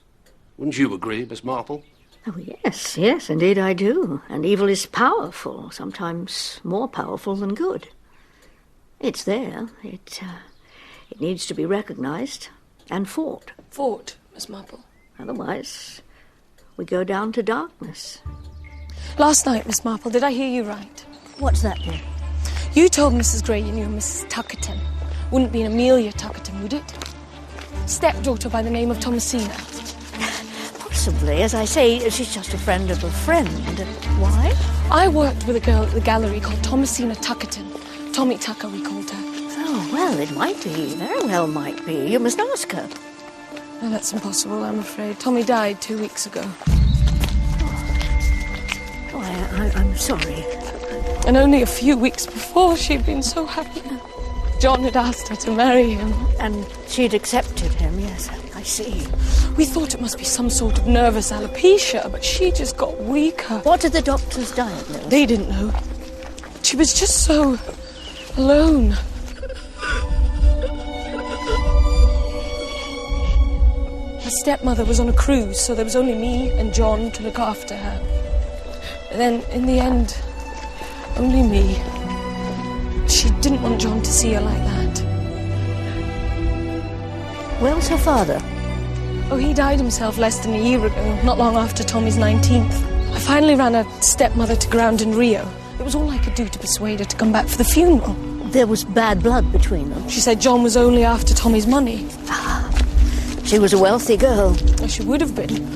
Speaker 2: Wouldn't you agree, Miss Marple?
Speaker 9: Oh, yes, indeed I do. And evil is powerful, sometimes more powerful than good. It's there. It needs to be recognised and fought.
Speaker 16: Fought, Miss Marple.
Speaker 9: Otherwise, we go down to darkness.
Speaker 16: Last night, Miss Marple, did I hear you right?
Speaker 9: What's that, dear?
Speaker 16: You told Mrs. Gray you knew Mrs. Tuckerton.
Speaker 1: wouldn't be an Amelia Tuckerton, would it? Stepdaughter by the name of Thomasina.
Speaker 9: Possibly. As I say, she's just a friend of a friend. Why?
Speaker 1: I worked with a girl at the gallery called Thomasina Tuckerton. Tommy Tucker, we called her.
Speaker 9: Oh, well, it might be. Very well might be. You must ask her.
Speaker 1: No, that's impossible, I'm afraid. Tommy died 2 weeks ago.
Speaker 9: Oh, I'm sorry.
Speaker 1: And only a few weeks before, she'd been so happy. John had asked her to marry him.
Speaker 9: And she'd accepted him, yes, I see.
Speaker 1: We thought it must be some sort of nervous alopecia, but she just got weaker.
Speaker 9: What did the doctors diagnose?
Speaker 1: They didn't know. She was just so alone. Her stepmother was on a cruise, so there was only me and John to look after her. And then, in the end, only me. She didn't want John to see her like that.
Speaker 9: Where's her father?
Speaker 1: Oh, he died himself less than a year ago, not long after Tommy's 19th. I finally ran her stepmother to ground in Rio. It was all I could do to persuade her to come back for the funeral.
Speaker 9: There was bad blood between them.
Speaker 1: She said John was only after Tommy's money.
Speaker 9: She was a wealthy girl.
Speaker 1: Oh, she would have been.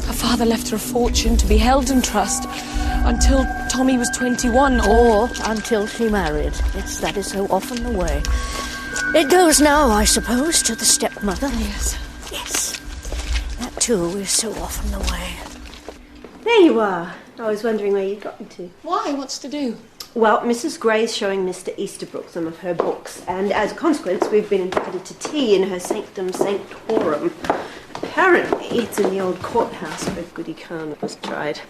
Speaker 1: Her father left her a fortune to be held in trust until Tommy was 21.
Speaker 9: Or until she married. That is so often the way. It goes now, I suppose, to the stepmother.
Speaker 1: Yes.
Speaker 9: Yes. That, too, is so often the way.
Speaker 14: There you are. I was wondering where you'd gotten to.
Speaker 1: Why? What's to do?
Speaker 14: Well, Mrs. Gray's showing Mr. Easterbrook some of her books, and as a consequence, we've been invited to tea in her sanctum sanctorum. Apparently, it's in the old courthouse where Goody Khan was tried.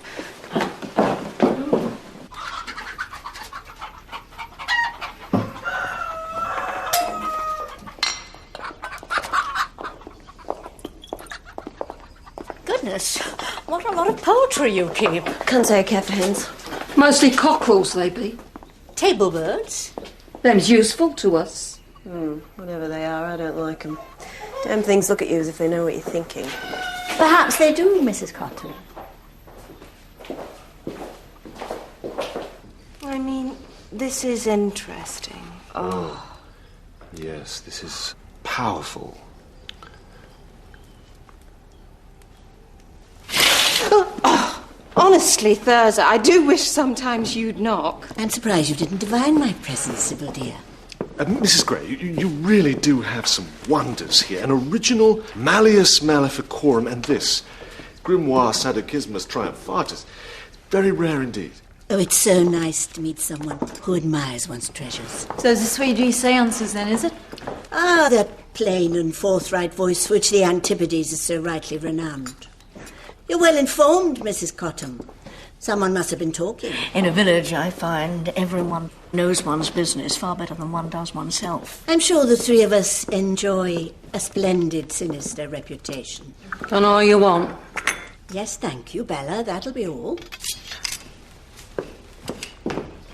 Speaker 9: Goodness, what a lot of poetry you keep.
Speaker 14: Can't say I care for hens.
Speaker 6: Mostly cockerels, they be.
Speaker 9: Table birds?
Speaker 6: Them's useful to us.
Speaker 14: Whatever they are, I don't like them. Damn things look at you as if they know what you're thinking.
Speaker 9: Perhaps they do, Mrs. Cotton.
Speaker 23: I mean, this is interesting.
Speaker 18: Oh. Yes, this is powerful.
Speaker 23: Honestly, Thurza, I do wish sometimes you'd knock.
Speaker 24: I'm surprised you didn't divine my presence, Sybil dear.
Speaker 18: Mrs. Gray, you really do have some wonders here. An original Malleus Maleficorum and this, Grimoire Sadokismus Triumphatus. Very rare indeed.
Speaker 24: Oh, it's so nice to meet someone who admires one's treasures.
Speaker 25: So is this where you do seances then, is it?
Speaker 24: Ah, that plain and forthright voice for which the Antipodes is so rightly renowned. You're well informed, Mrs. Cottam. Someone must have been talking.
Speaker 9: In a village, I find everyone knows one's business far better than one does oneself.
Speaker 24: I'm sure the three of us enjoy a splendid sinister reputation.
Speaker 6: Done all you want.
Speaker 24: Yes, thank you, Bella. That'll be all.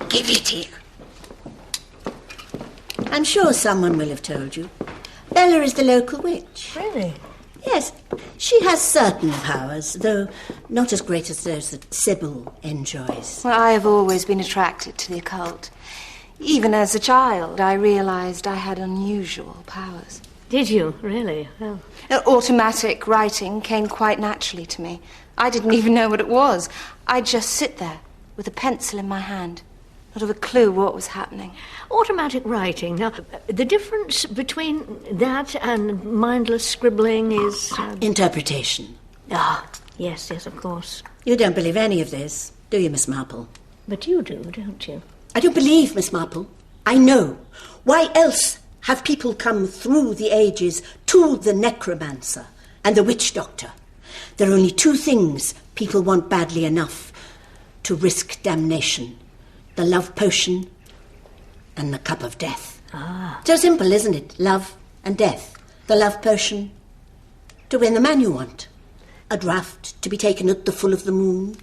Speaker 24: Give it here. I'm sure someone will have told you. Bella is the local witch.
Speaker 9: Really?
Speaker 24: Yes, she has certain powers, though not as great as those that Sybil enjoys.
Speaker 23: Well, I have always been attracted to the occult. Even as a child, I realised I had unusual powers.
Speaker 9: Did you, really? Oh.
Speaker 23: Automatic writing came quite naturally to me. I didn't even know what it was. I'd just sit there with a pencil in my hand, not have a clue what was happening.
Speaker 9: Automatic writing. Now, the difference between that and mindless scribbling is...
Speaker 24: Interpretation.
Speaker 9: Ah, yes, of course.
Speaker 24: You don't believe any of this, do you, Miss Marple?
Speaker 9: But you do, don't you?
Speaker 24: I don't believe, Miss Marple. I know. Why else have people come through the ages to the necromancer and the witch doctor? There are only two things people want badly enough to risk damnation. The love potion and the cup of death.
Speaker 9: Ah.
Speaker 24: So simple, isn't it? Love and death. The love potion to win the man you want. A draught to be taken at the full of the moon.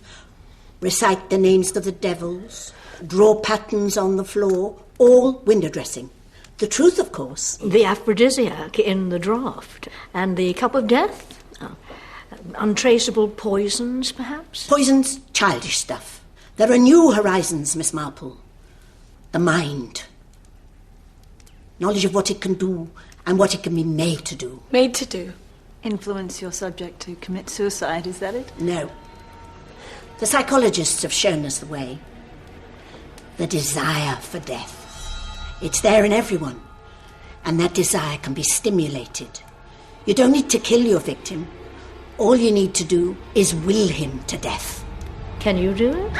Speaker 24: Recite the names of the devils. Draw patterns on the floor. All window dressing. The truth, of course.
Speaker 9: The aphrodisiac in the draught. And the cup of death? Untraceable poisons, perhaps?
Speaker 24: Poisons, childish stuff. There are new horizons, Miss Marple. The mind. Knowledge of what it can do and what it can be made to do.
Speaker 1: Made to do?
Speaker 25: Influence your subject to commit suicide, is that it?
Speaker 24: No. The psychologists have shown us the way. The desire for death. It's there in everyone. And that desire can be stimulated. You don't need to kill your victim. All you need to do is will him to death.
Speaker 5: Can you do it?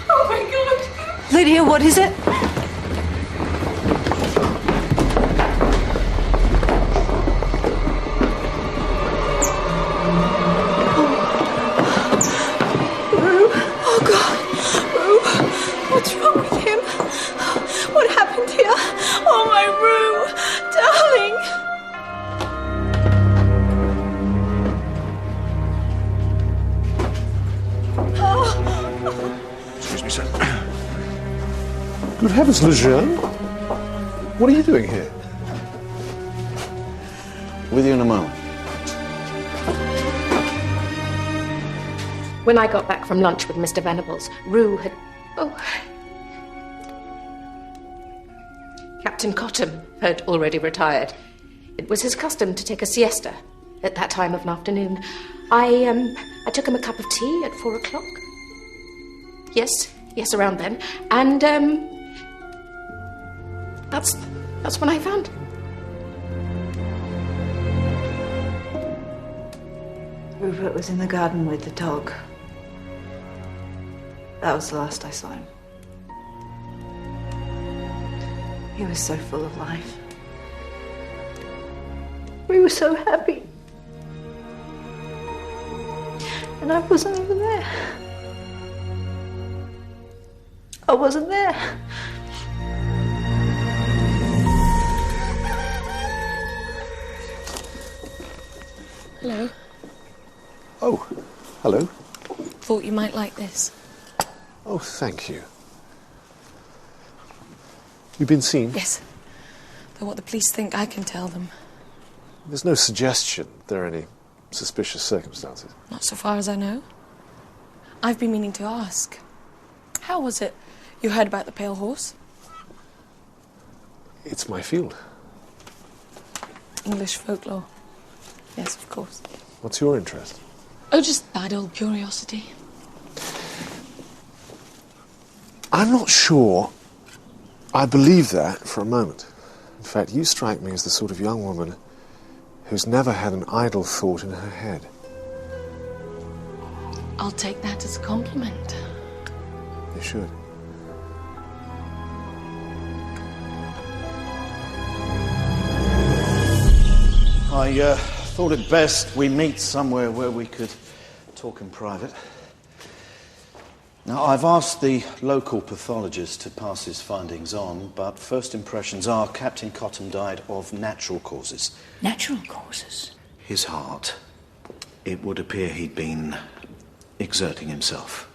Speaker 16: Oh my God!
Speaker 25: Lydia, what is it?
Speaker 16: What's wrong with him? What happened here? Oh, my Rue, darling.
Speaker 18: Excuse me, sir. Good heavens, Lejeune! What are you doing here?
Speaker 10: With you in a moment.
Speaker 22: When I got back from lunch with Mr. Venables, Rue had... Oh. Captain Cottam had already retired. It was his custom to take a siesta at that time of an afternoon. I took him a cup of tea at 4 o'clock. Yes, around then. And, that's when I found him.
Speaker 25: Rupert was in the garden with the dog. That was the last I saw him. He was so full of life. We were so happy. And I wasn't even there. I wasn't there.
Speaker 1: Hello.
Speaker 18: Oh, hello.
Speaker 1: Thought you might like this.
Speaker 18: Oh, thank you. You've been seen?
Speaker 1: Yes. Though what the police think, I can tell them.
Speaker 18: There's no suggestion there are any suspicious circumstances.
Speaker 1: Not so far as I know. I've been meaning to ask. How was it you heard about the Pale Horse?
Speaker 18: It's my field.
Speaker 1: English folklore. Yes, of course.
Speaker 18: What's your interest?
Speaker 1: Oh, just bad old curiosity.
Speaker 18: I'm not sure I believe that for a moment. In fact, you strike me as the sort of young woman who's never had an idle thought in her head.
Speaker 1: I'll take that as a compliment.
Speaker 18: You should.
Speaker 10: I thought it best we meet somewhere where we could talk in private. Now, I've asked the local pathologist to pass his findings on, but first impressions are Captain Cottam died of natural causes.
Speaker 9: Natural causes?
Speaker 10: His heart. It would appear he'd been exerting himself,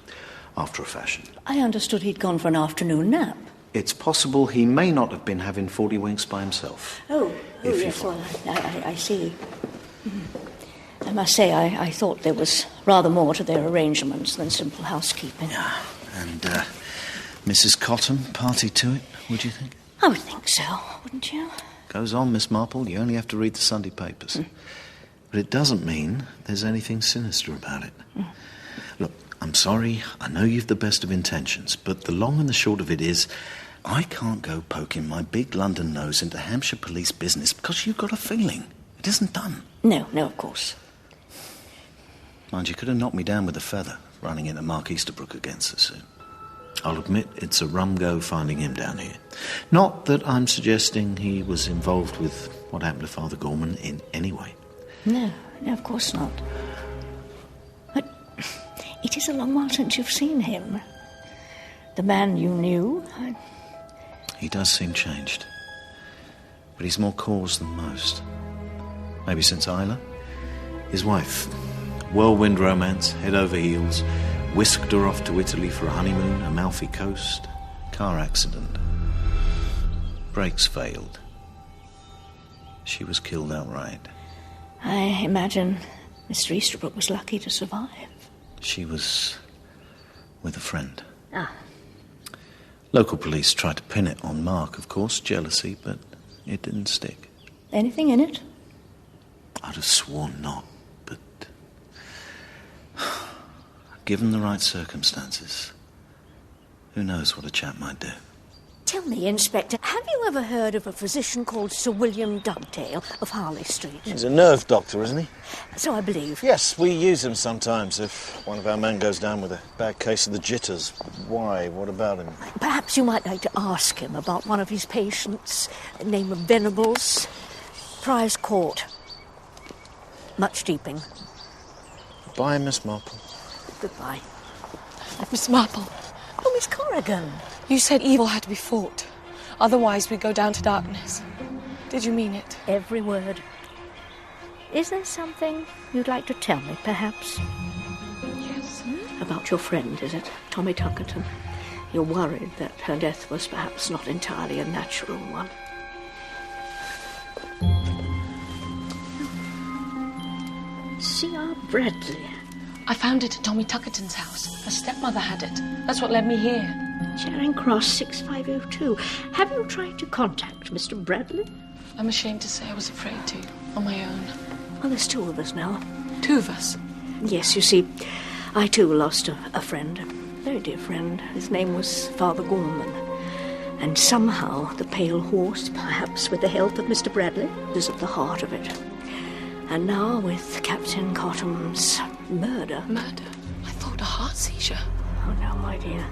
Speaker 10: after a fashion.
Speaker 9: I understood he'd gone for an afternoon nap.
Speaker 10: It's possible he may not have been having 40 winks by himself.
Speaker 9: Oh yes, well, I see. I must say, I thought there was rather more to their arrangements than simple housekeeping.
Speaker 10: Yeah, and Mrs. Cottam, party to it, would you think?
Speaker 9: I would think so, wouldn't you?
Speaker 10: Goes on, Miss Marple, you only have to read the Sunday papers. But it doesn't mean there's anything sinister about it. Look, I'm sorry, I know you've the best of intentions, but the long and the short of it is, I can't go poking my big London nose into Hampshire police business because you've got a feeling. It isn't done.
Speaker 9: No, of course.
Speaker 10: Mind, you could have knocked me down with a feather, running into Mark Easterbrook again so soon. I'll admit it's a rum go finding him down here. Not that I'm suggesting he was involved with what happened to Father Gorman in any way.
Speaker 9: No, of course not. But it is a long while since you've seen him. The man you knew.
Speaker 10: He does seem changed. But he's more caused than most. Maybe since Isla. His wife. Whirlwind romance, head over heels. Whisked her off to Italy for a honeymoon, Amalfi Coast. Car accident. Brakes failed. She was killed outright.
Speaker 9: I imagine Mr. Easterbrook was lucky to survive.
Speaker 10: She was with a friend.
Speaker 9: Ah.
Speaker 10: Local police tried to pin it on Mark, of course, jealousy, but it didn't stick.
Speaker 9: Anything in it?
Speaker 10: I'd have sworn not, but given the right circumstances, who knows what a chap might do.
Speaker 9: Tell me, Inspector, have you ever heard of a physician called Sir William Dugdale of Harley Street?
Speaker 10: He's a nerve doctor, isn't he?
Speaker 9: So I believe.
Speaker 10: Yes, we use him sometimes if one of our men goes down with a bad case of the jitters. Why? What about him?
Speaker 9: Perhaps you might like to ask him about one of his patients, name of Venables, Prize Court. Much deeping.
Speaker 10: Bye, Miss Marple.
Speaker 9: Goodbye.
Speaker 1: Miss Marple.
Speaker 9: Oh, Miss Corrigan.
Speaker 1: You said evil had to be fought. Otherwise, we'd go down to darkness. Did you mean it?
Speaker 9: Every word. Is there something you'd like to tell me, perhaps?
Speaker 1: Yes.
Speaker 9: About your friend, is it? Tommy Tuckerton. You're worried that her death was perhaps not entirely a natural one. C.R. Bradley.
Speaker 1: I found it at Tommy Tuckerton's house. Her stepmother had it. That's what led me here.
Speaker 9: Charing Cross 6502. Have you tried to contact Mr. Bradley?
Speaker 1: I'm ashamed to say I was afraid to, on my own.
Speaker 9: Well, there's two of us now.
Speaker 1: Two of us?
Speaker 9: Yes, you see, I too lost a friend, a very dear friend. His name was Father Gorman. And somehow the Pale Horse, perhaps with the help of Mr. Bradley, is at the heart of it. And now with Captain Cotham's murder.
Speaker 1: Murder? I thought a heart seizure.
Speaker 9: Oh, no, my dear.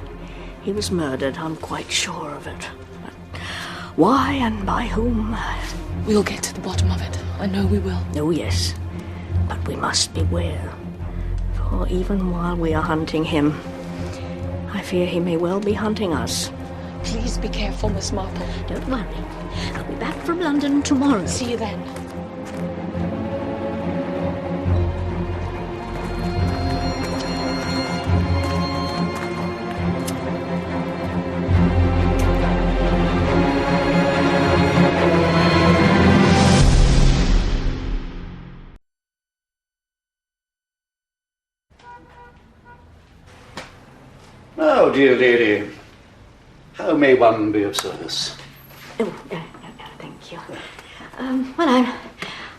Speaker 9: He was murdered, I'm quite sure of it. But why and by whom?
Speaker 1: We'll get to the bottom of it. I know we will.
Speaker 9: Oh, yes. But we must beware. For even while we are hunting him, I fear he may well be hunting us.
Speaker 1: Please be careful, Miss Marple.
Speaker 9: Don't worry. I'll be back from London tomorrow.
Speaker 1: See you then.
Speaker 3: Oh, dear lady. How may one be of service?
Speaker 9: Oh, thank you. Well,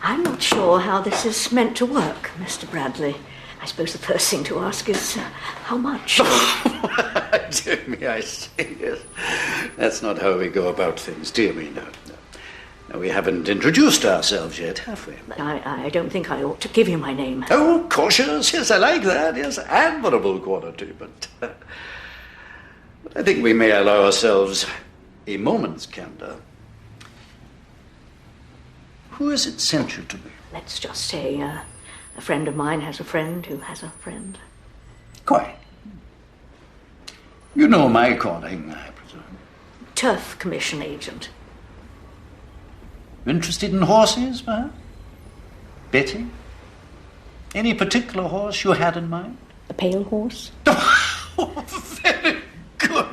Speaker 9: I'm not sure how this is meant to work, Mr. Bradley. I suppose the first thing to ask is how much?
Speaker 3: Dear me, I see. Yes. That's not how we go about things. Dear me, no. No, we haven't introduced ourselves yet, have we?
Speaker 9: I don't think I ought to give you my name.
Speaker 3: Oh, cautious. Yes, I like that. Yes, admirable quality. But I think we may allow ourselves a moment's candor. Who has it sent you to me?
Speaker 9: Let's just say a friend of mine has a friend who has a friend.
Speaker 3: Quite. You know my calling, I presume.
Speaker 9: Turf Commission agent.
Speaker 3: Interested in horses, perhaps? Betting? Any particular horse you had in mind?
Speaker 9: A pale horse?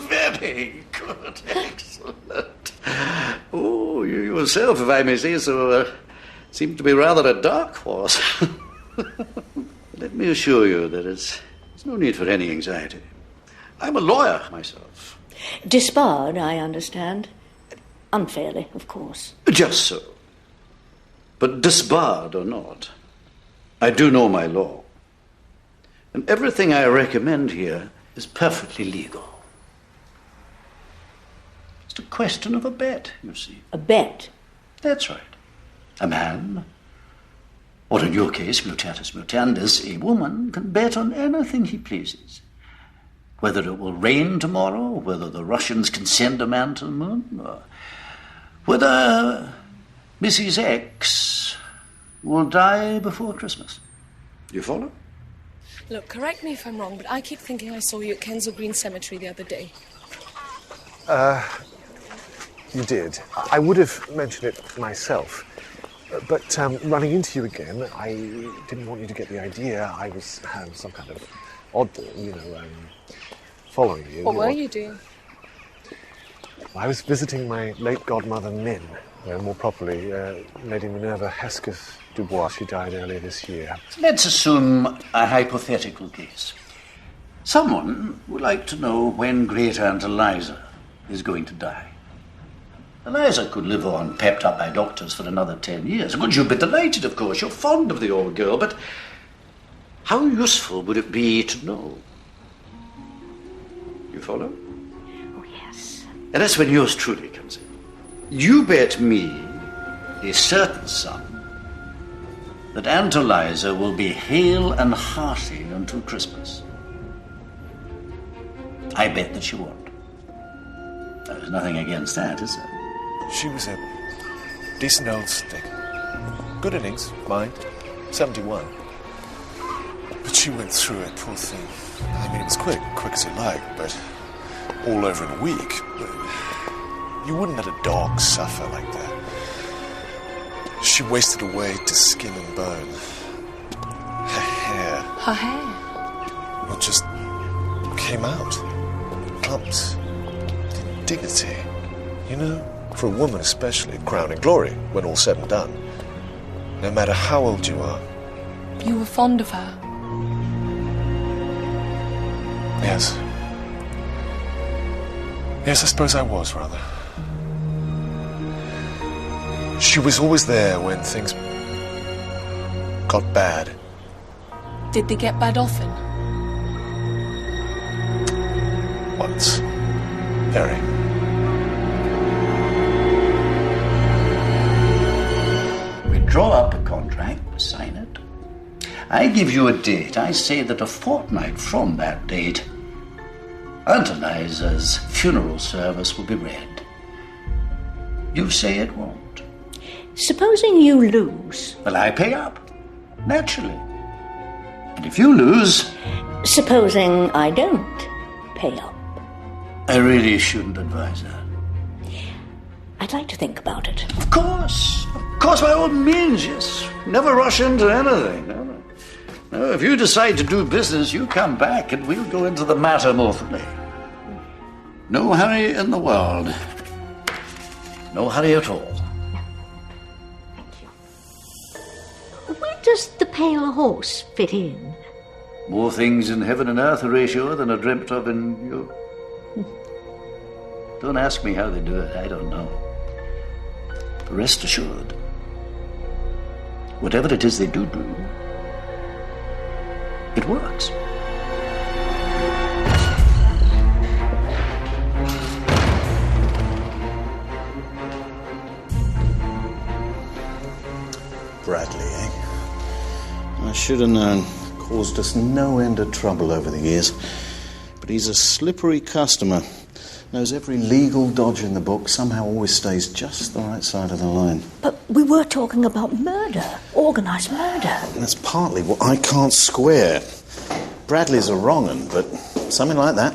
Speaker 3: Very good. Excellent. Oh, you yourself, if I may say so, seem to be rather a dark horse. Let me assure you that there's no need for any anxiety. I'm a lawyer myself.
Speaker 9: Disbarred, I understand. Unfairly, of course.
Speaker 3: Just so. But disbarred or not, I do know my law. And everything I recommend here is perfectly legal. It's a question of a bet, you see.
Speaker 9: A bet?
Speaker 3: That's right. A man, or in your case, mutatis mutandis, a woman, can bet on anything he pleases. Whether it will rain tomorrow, whether the Russians can send a man to the moon, or whether Mrs. X will die before Christmas. You follow?
Speaker 1: Look, correct me if I'm wrong, but I keep thinking I saw you at Kensal Green Cemetery the other day.
Speaker 18: You did. I would have mentioned it myself. But running into you again, I didn't want you to get the idea I was some kind of oddball, following you.
Speaker 1: What were you doing?
Speaker 18: I was visiting my late godmother, Min. More properly, Lady Minerva Hesketh Dubois. She died earlier this year.
Speaker 3: Let's assume a hypothetical case. Someone would like to know when Great Aunt Eliza is going to die. Eliza could live on, pepped up by doctors, for another 10 years. Would you be delighted, of course? You're fond of the old girl, but how useful would it be to know? You follow?
Speaker 5: Oh, yes.
Speaker 3: And that's when yours truly comes in. You bet me a certain sum that Aunt Eliza will be hale and hearty until Christmas. I bet that she won't. There's nothing against that, is there?
Speaker 18: She was a decent old stick. Good innings, mind. 71. But she went through it, poor thing. I mean, it was quick as you like, but all over in a week. You wouldn't let a dog suffer like that. She wasted away to skin and bone. Her hair.
Speaker 1: Her hair?
Speaker 18: Well, just came out. Clumps. Dignity. You know, for a woman especially, crowning glory when all's said and done. No matter how old you are.
Speaker 1: You were fond of her?
Speaker 18: Yes. Yes, I suppose I was, rather. She was always there when things got bad.
Speaker 1: Did they get bad often?
Speaker 18: Once. Very.
Speaker 3: We draw up a contract, sign it. I give you a date. I say that a fortnight from that date, Aunt Eliza's funeral service will be read. You say it won't.
Speaker 9: Supposing you lose.
Speaker 3: Well, I pay up. Naturally. And if you lose...
Speaker 9: Supposing I don't pay up.
Speaker 3: I really shouldn't advise that.
Speaker 9: I'd like to think about it.
Speaker 3: Of course, by all means, yes. Never rush into anything. No, if you decide to do business, you come back and we'll go into the matter more fully. No hurry in the world. No hurry at all.
Speaker 9: Where does the pale horse fit in?
Speaker 3: More things in heaven and earth, Horatio, than are dreamt of in you. Don't ask me how they do it. I don't know. But rest assured, whatever it is they do, it works.
Speaker 10: Bradley, eh? I should have known. Caused us no end of trouble over the years. But he's a slippery customer. Knows every legal dodge in the book, somehow always stays just the right side of the line.
Speaker 9: But we were talking about murder, organised murder.
Speaker 10: And that's partly what I can't square. Bradley's a wrong 'un, but something like that.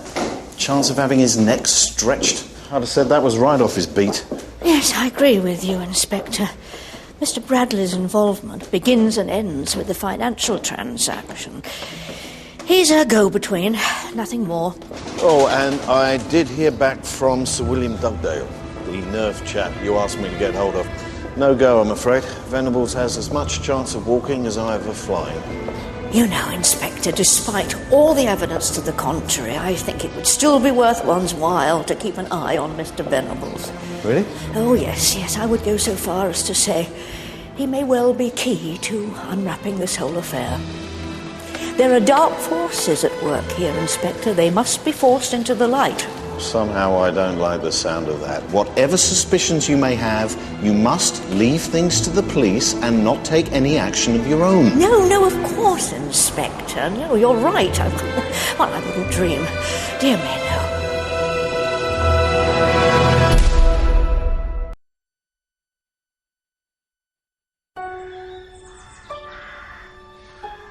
Speaker 10: Chance of having his neck stretched. I'd have said that was right off his beat.
Speaker 9: Yes, I agree with you, Inspector. Mr. Bradley's involvement begins and ends with the financial transaction. He's a go-between, nothing more.
Speaker 10: Oh, and I did hear back from Sir William Dugdale, the nerve chap you asked me to get hold of. No go, I'm afraid. Venables has as much chance of walking as I have of flying.
Speaker 9: You know, Inspector, despite all the evidence to the contrary, I think it would still be worth one's while to keep an eye on Mr. Venables.
Speaker 10: Really?
Speaker 9: Oh, yes, I would go so far as to say he may well be key to unwrapping this whole affair. There are dark forces at work here, Inspector. They must be forced into the light.
Speaker 10: Somehow I don't like the sound of that. Whatever suspicions you may have, you must leave things to the police and not take any action of your own.
Speaker 9: No, of course, Inspector. No, you're right. I wouldn't dream. Dear me, no.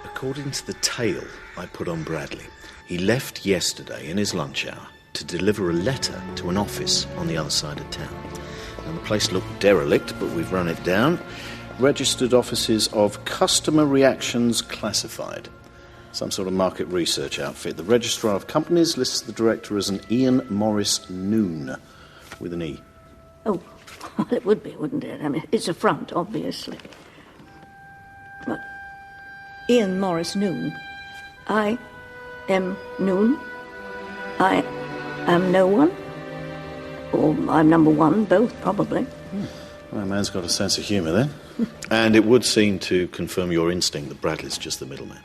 Speaker 10: According to the tale I put on Bradley, he left yesterday in his lunch hour to deliver a letter to an office on the other side of town. Now, the place looked derelict, but we've run it down. Registered offices of Customer Reactions Classified. Some sort of market research outfit. The Registrar of Companies lists the director as an Ian Morris Noon. with an E.
Speaker 9: Oh, well, it would be, wouldn't it? I mean, it's a front, obviously. But Ian Morris Noon. I am Noon. I am no one. Or I'm number one, both, probably.
Speaker 10: Well, that man's got a sense of humour, then. And it would seem to confirm your instinct that Bradley's just the middleman.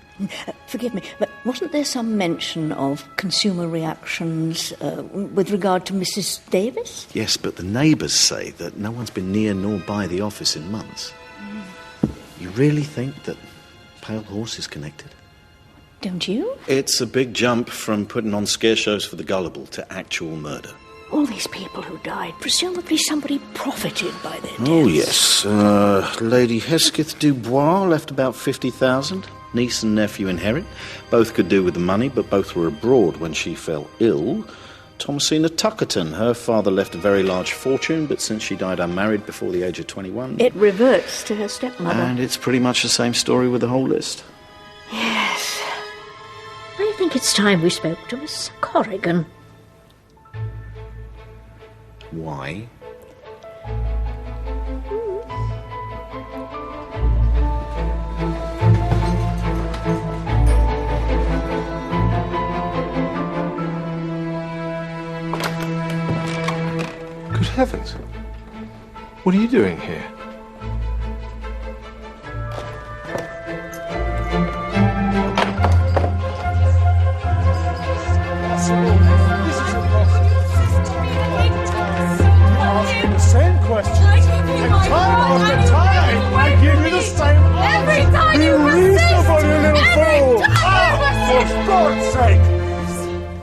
Speaker 9: Forgive me, but wasn't there some mention of consumer reactions with regard to Mrs. Davis?
Speaker 10: Yes, but the neighbours say that no one's been near nor by the office in months. You really think that Pale Horse is connected?
Speaker 9: Don't you?
Speaker 10: It's a big jump from putting on scare shows for the gullible to actual murder.
Speaker 9: All these people who died, presumably somebody profited by their deaths.
Speaker 10: Oh, yes. Lady Hesketh Dubois left about 50,000. Niece and nephew inherit. Both could do with the money, but both were abroad when she fell ill. Thomasina Tuckerton, her father left a very large fortune, but since she died unmarried before the age of 21...
Speaker 9: It reverts to her stepmother.
Speaker 10: And it's pretty much the same story with the whole list.
Speaker 9: Yes. I think it's time we spoke to Miss Corrigan.
Speaker 10: Why?
Speaker 18: Good heavens. What are you doing here?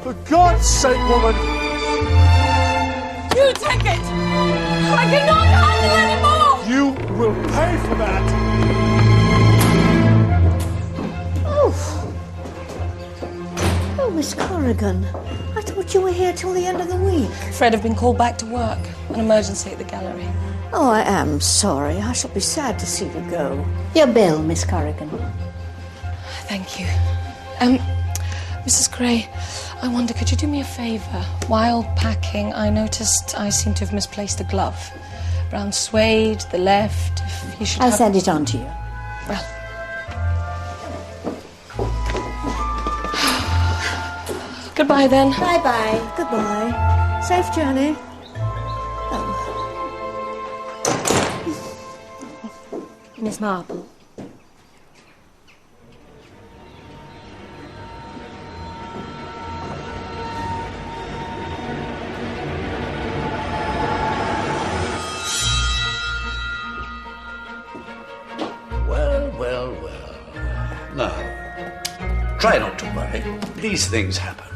Speaker 4: For God's sake, woman!
Speaker 16: You take it! I cannot handle anymore!
Speaker 4: You will pay for that!
Speaker 9: Oh, Miss Corrigan, I thought you were here till the end of the week.
Speaker 1: Fred have been called back to work. An emergency at the gallery.
Speaker 9: Oh, I am sorry. I shall be sad to see you go. Your bill, Miss Corrigan.
Speaker 1: Thank you. Mrs. Gray, I wonder, could you do me a favour? While packing, I noticed I seem to have misplaced a glove. Brown suede, the left, if you should
Speaker 9: I'll
Speaker 1: have...
Speaker 9: send it on to you.
Speaker 1: Well... Goodbye, then.
Speaker 9: Bye-bye. Goodbye. Safe journey.
Speaker 8: Miss Marple.
Speaker 3: Well. Now, try not to worry. These things happen.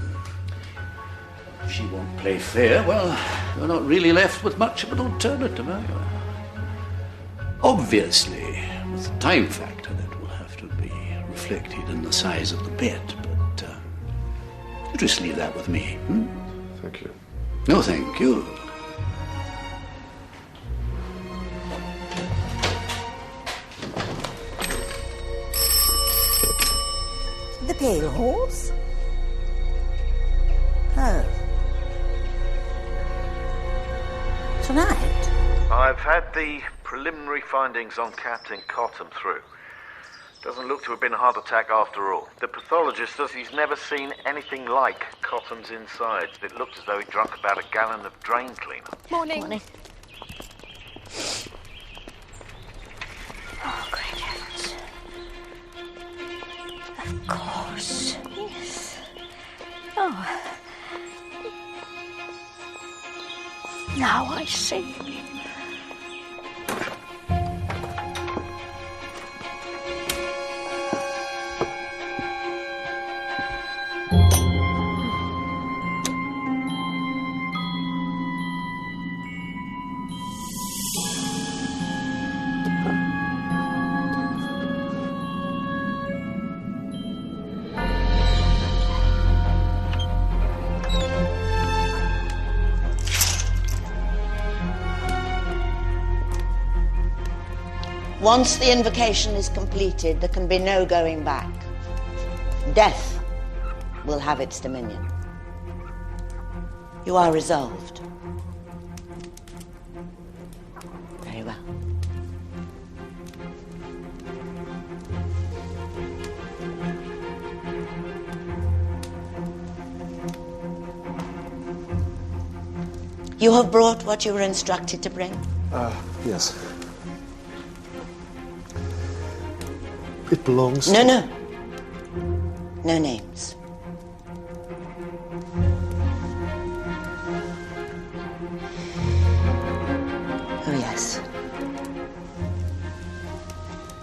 Speaker 3: If she won't play fair, well, you're not really left with much of an alternative, are you? Obviously, with the time factor, that will have to be reflected in the size of the bet, but you just leave that with me.
Speaker 18: Thank you.
Speaker 3: No, thank you.
Speaker 24: The Pale Horse? Oh. Tonight?
Speaker 17: I've had the preliminary findings on Captain Cotton through. Doesn't look to have been a heart attack after all. The pathologist says he's never seen anything like Cotton's insides. It looked as though he drunk about a gallon of drain cleaner.
Speaker 22: Morning.
Speaker 9: Oh, great heavens. Of course. Yes. Oh. Now I see.
Speaker 12: Once the invocation is completed, there can be no going back. Death will have its dominion. You are resolved. You have brought what you were instructed to bring?
Speaker 18: Yes. It belongs...
Speaker 12: No. No names. Oh, yes.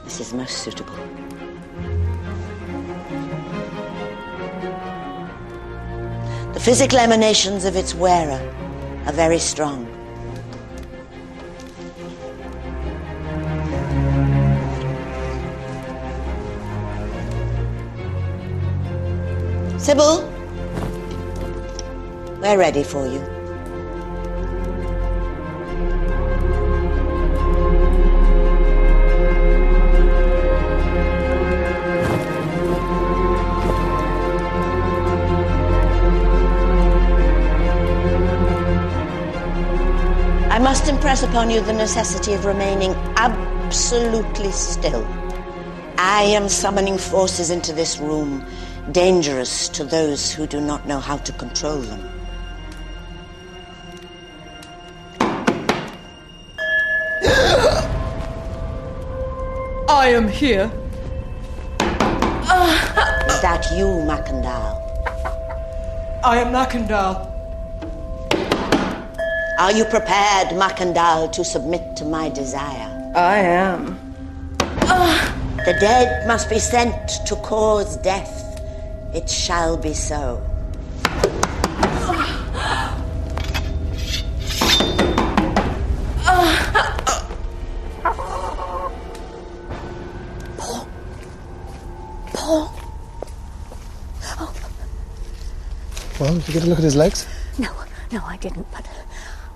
Speaker 12: This is most suitable. The physical emanations of its wearer are very strong. Sybil, we're ready for you. I must impress upon you the necessity of remaining absolutely still. I am summoning forces into this room, dangerous to those who do not know how to control them.
Speaker 16: I am here.
Speaker 12: Is that you, Mackandal?
Speaker 16: I am Mackandal.
Speaker 12: Are you prepared, Mackandal, to submit to my desire?
Speaker 16: I am.
Speaker 12: The dead must be sent to cause death. It shall be so.
Speaker 9: Paul.
Speaker 7: Well, did you get a look at his legs?
Speaker 9: No, I didn't, but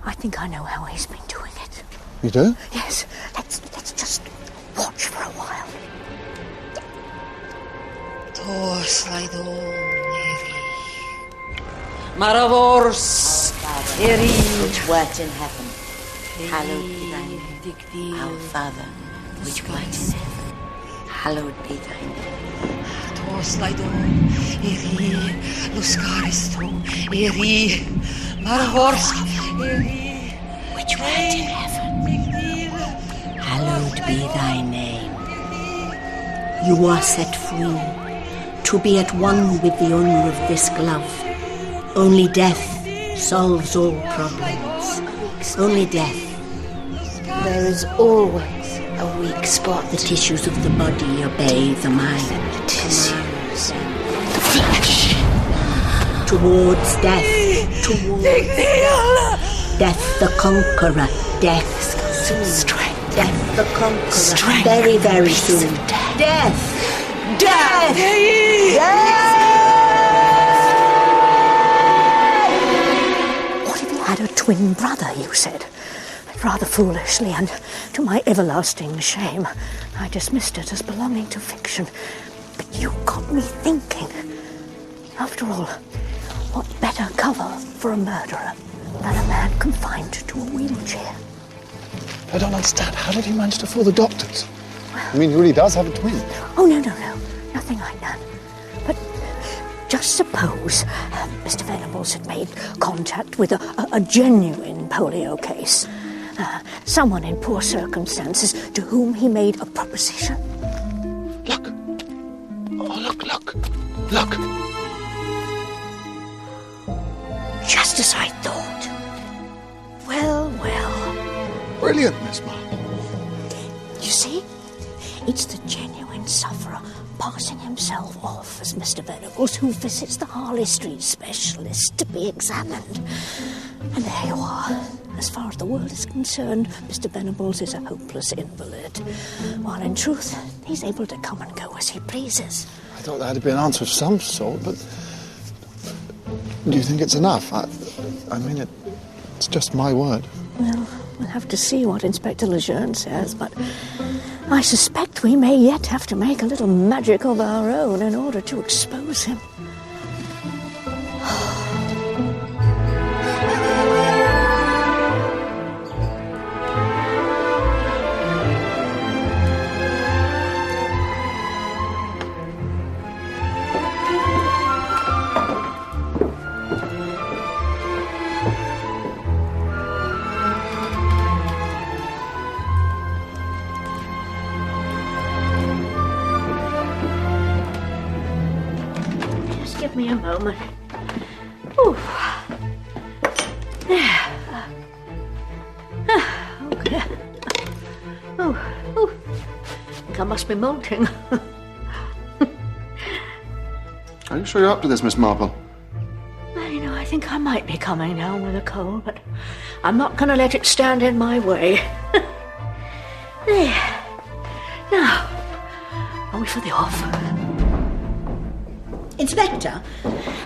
Speaker 9: I think I know how he's been doing it.
Speaker 7: You do?
Speaker 9: Yes, let's just watch for a while.
Speaker 12: Maravors, which wert in heaven, hallowed be thy name. Our Father, which wert in heaven, hallowed be thy name. Which wert in heaven, hallowed be thy name.
Speaker 24: You are set free to be at one with the owner of this glove. Only death solves all problems. Only death.
Speaker 12: There is always a weak spot.
Speaker 24: The tissues of the body obey the mind.
Speaker 12: The tissues. The flesh.
Speaker 24: Towards death. Towards death the conqueror. Death.
Speaker 12: Strength.
Speaker 24: Death the conqueror.
Speaker 12: Strength.
Speaker 24: Very, very soon. Death. Death.
Speaker 9: What if he had a twin brother, you said? Rather foolishly, and to my everlasting shame, I dismissed it as belonging to fiction. But you got me thinking. After all, what better cover for a murderer than a man confined to a wheelchair?
Speaker 7: I don't understand. How did he manage to fool the doctors? I mean, he really does have a twin.
Speaker 9: Oh, no. Nothing like that. But just suppose Mr. Venables had made contact with a genuine polio case. Someone in poor circumstances to whom he made a proposition.
Speaker 7: Look. Oh, look.
Speaker 9: Just as I thought. Well.
Speaker 7: Brilliant, Miss Marple.
Speaker 9: You see? It's the genuine sufferer passing himself off as Mr. Venables, who visits the Harley Street specialist to be examined. And there you are. As far as the world is concerned, Mr. Venables is a hopeless invalid, while in truth, he's able to come and go as he pleases.
Speaker 7: I thought that had to be an answer of some sort, but do you think it's enough? I mean, it's just my word.
Speaker 9: Well, we'll have to see what Inspector Lejeune says, but I suspect we may yet have to make a little magic of our own in order to expose him. me a moment. Ooh. There. Okay. Oh. I think I must be molting.
Speaker 7: Are you sure you're up to this, Miss Marple?
Speaker 9: I think I might be coming down with a cold, but I'm not going to let it stand in my way. There. Now, are we for the off?
Speaker 24: Inspector,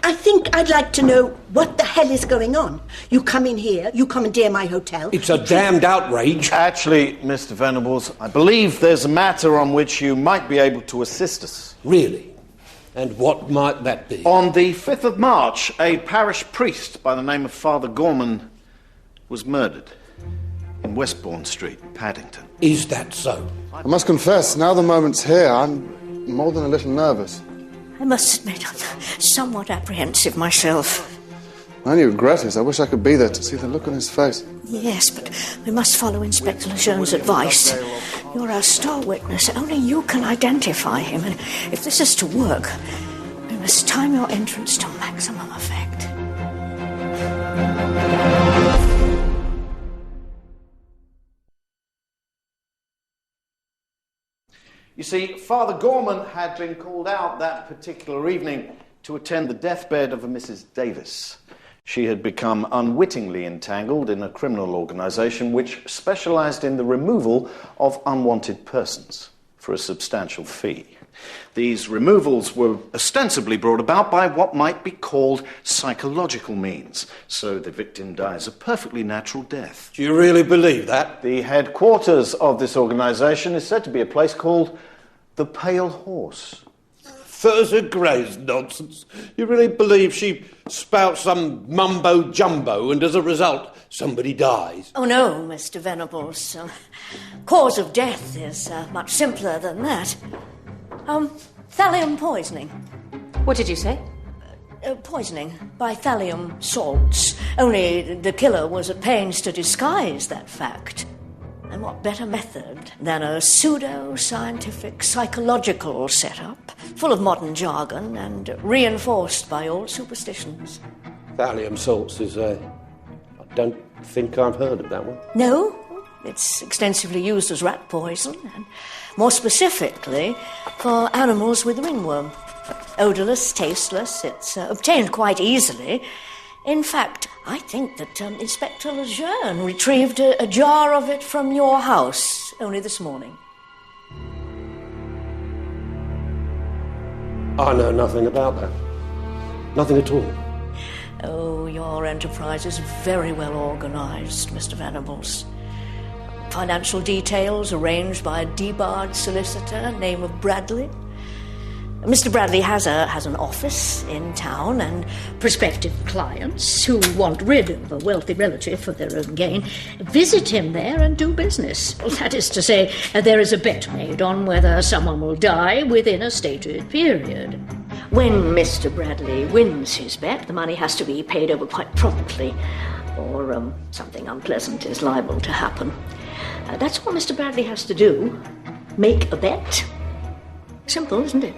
Speaker 24: I think I'd like to know what the hell is going on. You come in here, you commandeer my hotel.
Speaker 10: It's a damned outrage. Actually, Mr. Venables, I believe there's a matter on which you might be able to assist us.
Speaker 2: Really? And what might that be?
Speaker 10: On the 5th of March, a parish priest by the name of Father Gorman was murdered in Westbourne Street, Paddington.
Speaker 2: Is that so?
Speaker 7: I must confess, now the moment's here, I'm more than a little nervous.
Speaker 9: I must admit, I'm somewhat apprehensive myself.
Speaker 7: My only regret is I wish I could be there to see the look on his face.
Speaker 9: Yes, but we must follow Inspector Lejeune's advice. You're our star witness. Only you can identify him. And if this is to work, we must time your entrance to maximum effect.
Speaker 10: You see, Father Gorman had been called out that particular evening to attend the deathbed of a Mrs. Davis. She had become unwittingly entangled in a criminal organisation which specialised in the removal of unwanted persons for a substantial fee. These removals were ostensibly brought about by what might be called psychological means, so the victim dies a perfectly natural death.
Speaker 2: Do you really believe that?
Speaker 10: The headquarters of this organisation is said to be a place called the Pale Horse.
Speaker 2: Further Gray's nonsense. You really believe she spouts some mumbo-jumbo and as a result somebody dies?
Speaker 9: Oh, no, Mr. Venables. Cause of death is much simpler than that. Thallium poisoning.
Speaker 22: What did you say?
Speaker 9: Poisoning by thallium salts. Only the killer was at pains to disguise that fact. And what better method than a pseudo-scientific psychological setup, full of modern jargon and reinforced by old superstitions?
Speaker 2: Thallium salts is I don't think I've heard of that one.
Speaker 9: No, it's extensively used as rat poison, and more specifically for animals with ringworm. Odourless, tasteless, it's obtained quite easily. In fact, I think that Inspector Lejeune retrieved a jar of it from your house only this morning.
Speaker 2: I know nothing about that. Nothing at all.
Speaker 9: Oh, your enterprise is very well organised, Mr. Venables. Financial details arranged by a debarred solicitor, name of Bradley. Mr. Bradley has an office in town, and prospective clients who want rid of a wealthy relative for their own gain visit him there and do business. That is to say, there is a bet made on whether someone will die within a stated period. When Mr. Bradley wins his bet, the money has to be paid over quite promptly, or something unpleasant is liable to happen. That's all Mr. Bradley has to do. Make a bet. Simple, isn't it?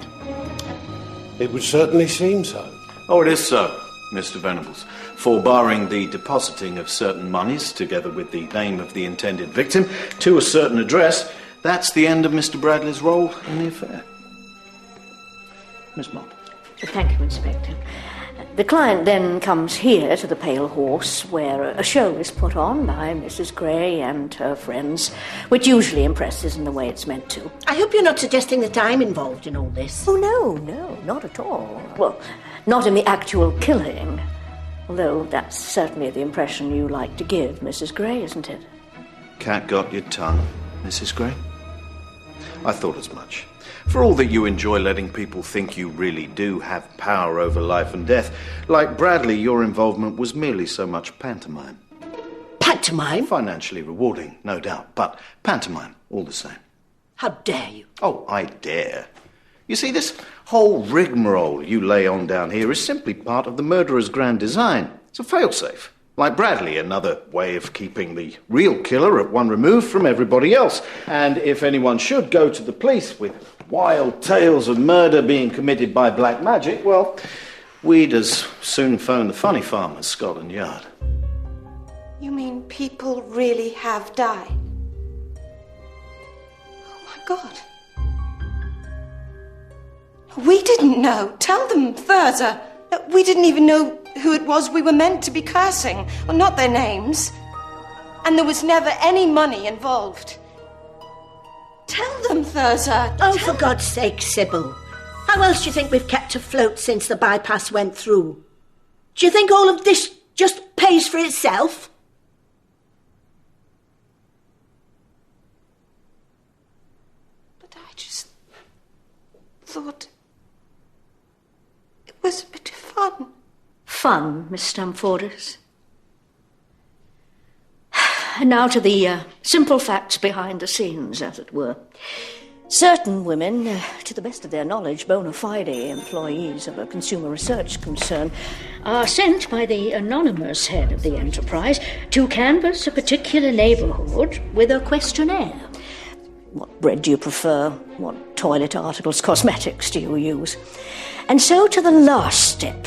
Speaker 2: It would certainly seem so.
Speaker 10: Oh, it is so, Mr. Venables. For barring the depositing of certain monies, together with the name of the intended victim, to a certain address, that's the end of Mr. Bradley's role in the affair. Miss Marple.
Speaker 9: Thank you, Inspector. The client then comes here to the Pale Horse, where a show is put on by Mrs. Gray and her friends, which usually impresses in the way it's meant to.
Speaker 24: I hope you're not suggesting that I'm involved in all this.
Speaker 9: Oh, no, not at all. Well, not in the actual killing, although that's certainly the impression you like to give, Mrs. Gray, isn't it?
Speaker 10: Cat got your tongue, Mrs. Gray? I thought as much. For all that you enjoy letting people think you really do have power over life and death, like Bradley, your involvement was merely so much pantomime.
Speaker 24: Pantomime?
Speaker 10: Financially rewarding, no doubt, but pantomime all the same.
Speaker 24: How dare you?
Speaker 10: Oh, I dare. You see, this whole rigmarole you lay on down here is simply part of the murderer's grand design. It's a failsafe. Like Bradley, another way of keeping the real killer at one remove from everybody else. And if anyone should go to the police with wild tales of murder being committed by black magic, well, We'd as soon phone the funny farm as Scotland Yard.
Speaker 23: You mean people really have died? Oh, my God. We didn't know. Tell them, Thurza. We didn't even know who it was we were meant to be cursing. Well, not their names. And there was never any money involved. Tell them, Thurza.
Speaker 24: Oh, for God's sake, Sybil. How else do you think we've kept afloat since the bypass went through? Do you think all of this just pays for itself?
Speaker 23: But I just thought it was a bit of fun.
Speaker 9: Fun, Miss Stamfordis. And now to the simple facts behind the scenes, as it were. Certain women, to the best of their knowledge, bona fide employees of a consumer research concern, are sent by the anonymous head of the enterprise to canvass a particular neighbourhood with a questionnaire. What bread do you prefer? What toilet articles, cosmetics do you use? And so to the last step,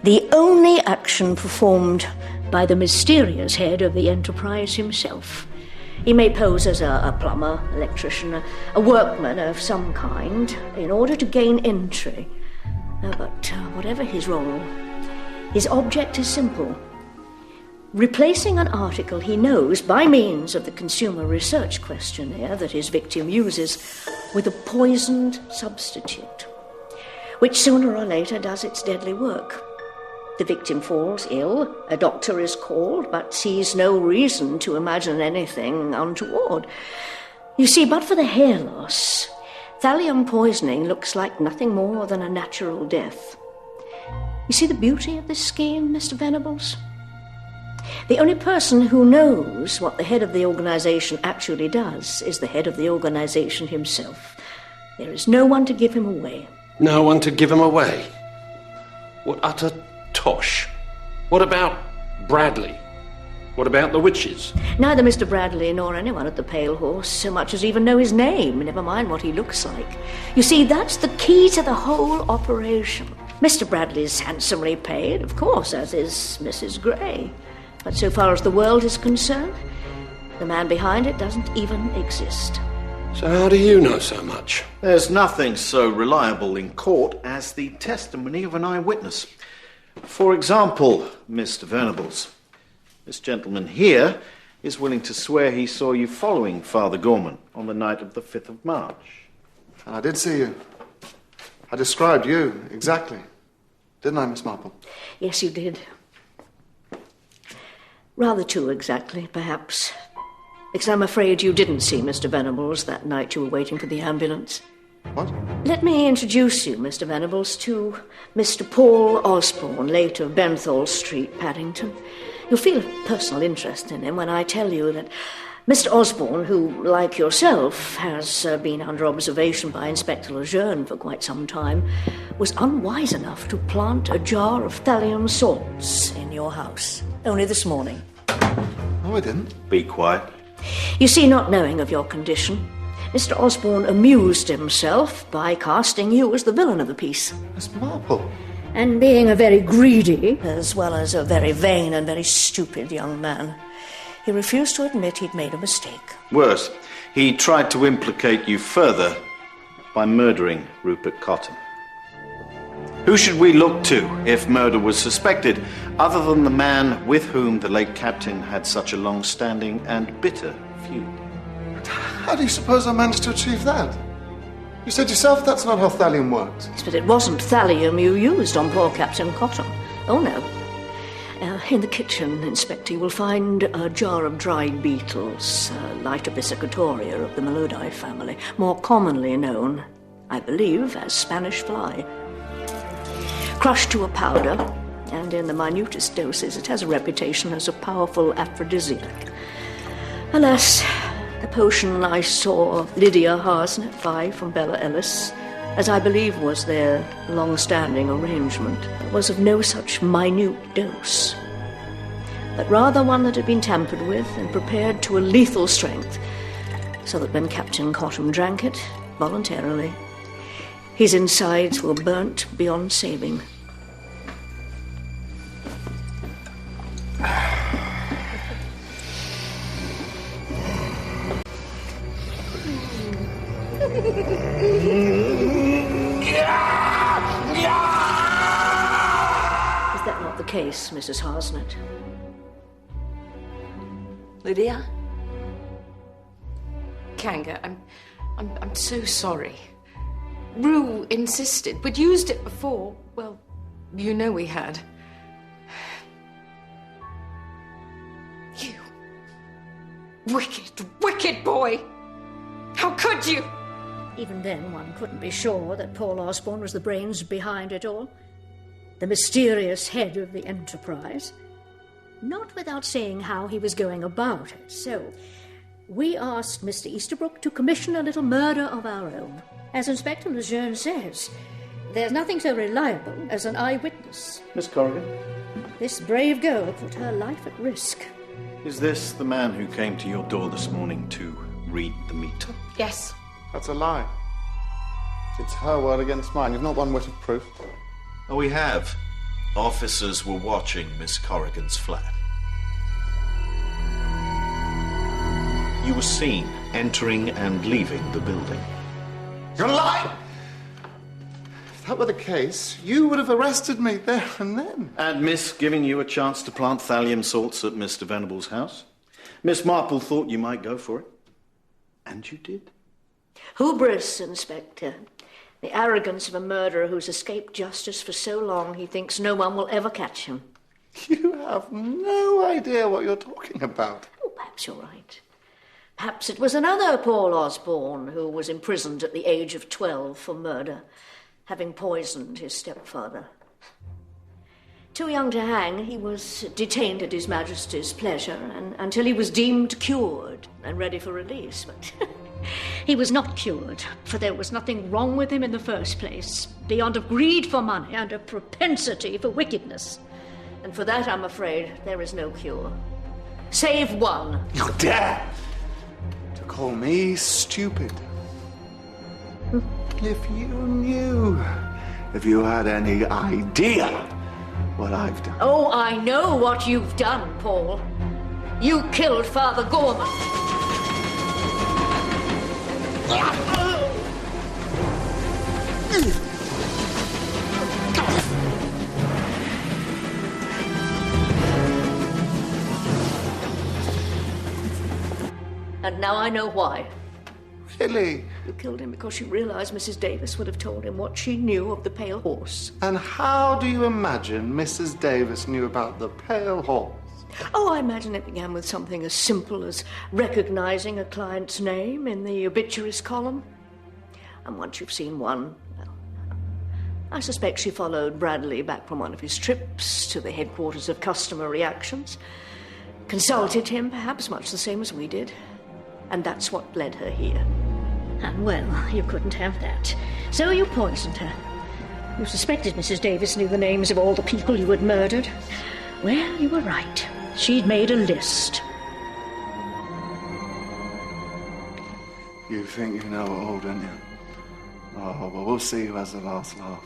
Speaker 9: the only action performed by the mysterious head of the enterprise himself. He may pose as a plumber, electrician, a workman of some kind, in order to gain entry. But whatever his role, his object is simple. Replacing an article he knows by means of the consumer research questionnaire that his victim uses with a poisoned substitute, which sooner or later does its deadly work. The victim falls ill, a doctor is called, but sees no reason to imagine anything untoward. You see, but for the hair loss, thallium poisoning looks like nothing more than a natural death. You see the beauty of this scheme, Mr. Venables? The only person who knows what the head of the organisation actually does is the head of the organisation himself. There is no one to give him away.
Speaker 2: No one to give him away? What utter tosh. What about Bradley? What about the witches?
Speaker 9: Neither Mr. Bradley nor anyone at the Pale Horse so much as even know his name, never mind what he looks like. You see, that's the key to the whole operation. Mr. Bradley's handsomely paid, of course, as is Mrs. Gray. But so far as the world is concerned, the man behind it doesn't even exist.
Speaker 2: So how do you know so much?
Speaker 10: There's nothing so reliable in court as the testimony of an eyewitness. For example, Mr. Venables, this gentleman here is willing to swear he saw you following Father Gorman on the night of the 5th of March.
Speaker 7: I did see you. I described you, exactly. Didn't I, Miss Marple?
Speaker 9: Yes, you did. Rather too exactly, perhaps. Because I'm afraid you didn't see Mr. Venables that night you were waiting for the ambulance.
Speaker 7: What?
Speaker 9: Let me introduce you, Mr. Venables, to Mr. Paul Osborne, late of Benthall Street, Paddington. You'll feel a personal interest in him when I tell you that Mr. Osborne, who, like yourself, has been under observation by Inspector Lejeune for quite some time, was unwise enough to plant a jar of thallium salts in your house, only this morning.
Speaker 7: No, I didn't.
Speaker 10: Be quiet.
Speaker 9: You see, not knowing of your condition, Mr. Osborne amused himself by casting you as the villain of the piece.
Speaker 7: Miss Marple?
Speaker 9: And being a very greedy, as well as a very vain and very stupid young man, he refused to admit he'd made a mistake.
Speaker 10: Worse, he tried to implicate you further by murdering Rupert Cotton. Who should we look to if murder was suspected, other than the man with whom the late captain had such a long-standing and bitter feud?
Speaker 7: How do you suppose I managed to achieve that? You said yourself that's not how thallium worked.
Speaker 9: Yes, but it wasn't thallium you used on poor Captain Cotton. Oh, no. In the kitchen, Inspector, you will find a jar of dried beetles, Lighter piscatoria of the Melodidae family, more commonly known, I believe, as Spanish fly. Crushed to a powder, and in the minutest doses, it has a reputation as a powerful aphrodisiac. Alas, the potion I saw Lydia Harsnet buy from Bella Ellis, as I believe was their long-standing arrangement, was of no such minute dose, but rather one that had been tampered with and prepared to a lethal strength, so that when Captain Cotton drank it, voluntarily, his insides were burnt beyond saving.
Speaker 5: case, Mrs. Harsnett.
Speaker 22: Lydia? Kanga, I'm so sorry. Rue insisted. We'd used it before. Well, you know we had. You wicked, wicked boy! How could you?
Speaker 9: Even then, one couldn't be sure that Paul Osborne was the brains behind it all. The mysterious head of the enterprise. Not without saying how he was going about it. So, we asked Mr. Easterbrook to commission a little murder of our own. As Inspector Lejeune says, there's nothing so reliable as an eyewitness.
Speaker 10: Miss Corrigan?
Speaker 9: This brave girl put her life at risk.
Speaker 10: Is this the man who came to your door this morning to read the meter?
Speaker 22: Yes.
Speaker 7: That's a lie. It's her word against mine. You've not one whit of proof.
Speaker 10: Oh, we have. Officers were watching Miss Corrigan's flat. You were seen entering and leaving the building.
Speaker 7: You're lying! If that were the case, you would have arrested me there and then.
Speaker 10: And Miss giving you a chance to plant thallium salts at Mr. Venable's house? Miss Marple thought you might go for it. And you did.
Speaker 9: Hubris, Inspector. The arrogance of a murderer who's escaped justice for so long he thinks no one will ever catch him.
Speaker 7: You have no idea what you're talking about.
Speaker 9: Oh, perhaps you're right. Perhaps it was another Paul Osborne who was imprisoned at the age of 12 for murder, having poisoned his stepfather. Too young to hang, he was detained at His Majesty's pleasure until he was deemed cured and ready for release. But he was not cured, for there was nothing wrong with him in the first place, beyond a greed for money and a propensity for wickedness. And for that, I'm afraid, there is no cure. Save one.
Speaker 7: You dare to call me stupid? If you knew, if you had any idea what I've done.
Speaker 9: Oh, I know what you've done, Paul. You killed Father Gorman. And now I know why.
Speaker 7: Really?
Speaker 9: You killed him because you realized Mrs. Davis would have told him what she knew of the Pale Horse.
Speaker 7: And how do you imagine Mrs. Davis knew about the Pale Horse?
Speaker 9: Oh, I imagine it began with something as simple as recognizing a client's name in the obituaries column. And once you've seen one, well, I suspect she followed Bradley back from one of his trips to the headquarters of Customer Reactions, consulted him, perhaps much the same as we did, and that's what led her here. And well, you couldn't have that. So you poisoned her. You suspected Mrs. Davis knew the names of all the people you had murdered. Well, you were right. She'd made a list.
Speaker 7: You think you know it all, don't you? Oh, well, we'll see who has the last laugh.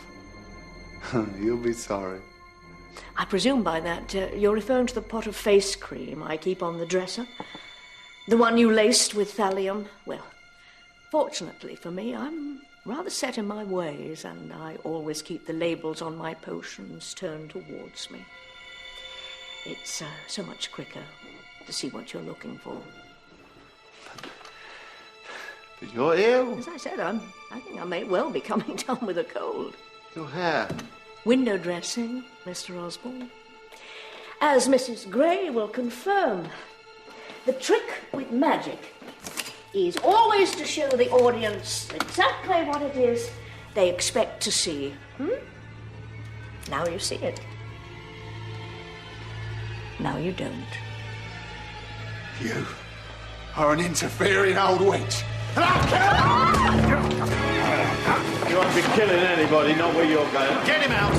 Speaker 7: You'll be sorry.
Speaker 9: I presume by that you're referring to the pot of face cream I keep on the dresser? The one you laced with thallium? Well, fortunately for me, I'm rather set in my ways, and I always keep the labels on my potions turned towards me. It's so much quicker to see what you're looking for.
Speaker 7: But you're ill.
Speaker 9: As I said, I think I may well be coming down with a cold.
Speaker 7: Your hair.
Speaker 9: Window dressing, Mr. Osborne. As Mrs. Gray will confirm, the trick with magic is always to show the audience exactly what it is they expect to see. Now you see it. Now you don't.
Speaker 7: You are an interfering old witch. And I'll kill
Speaker 10: You won't be killing anybody, not where you're going. Get him out!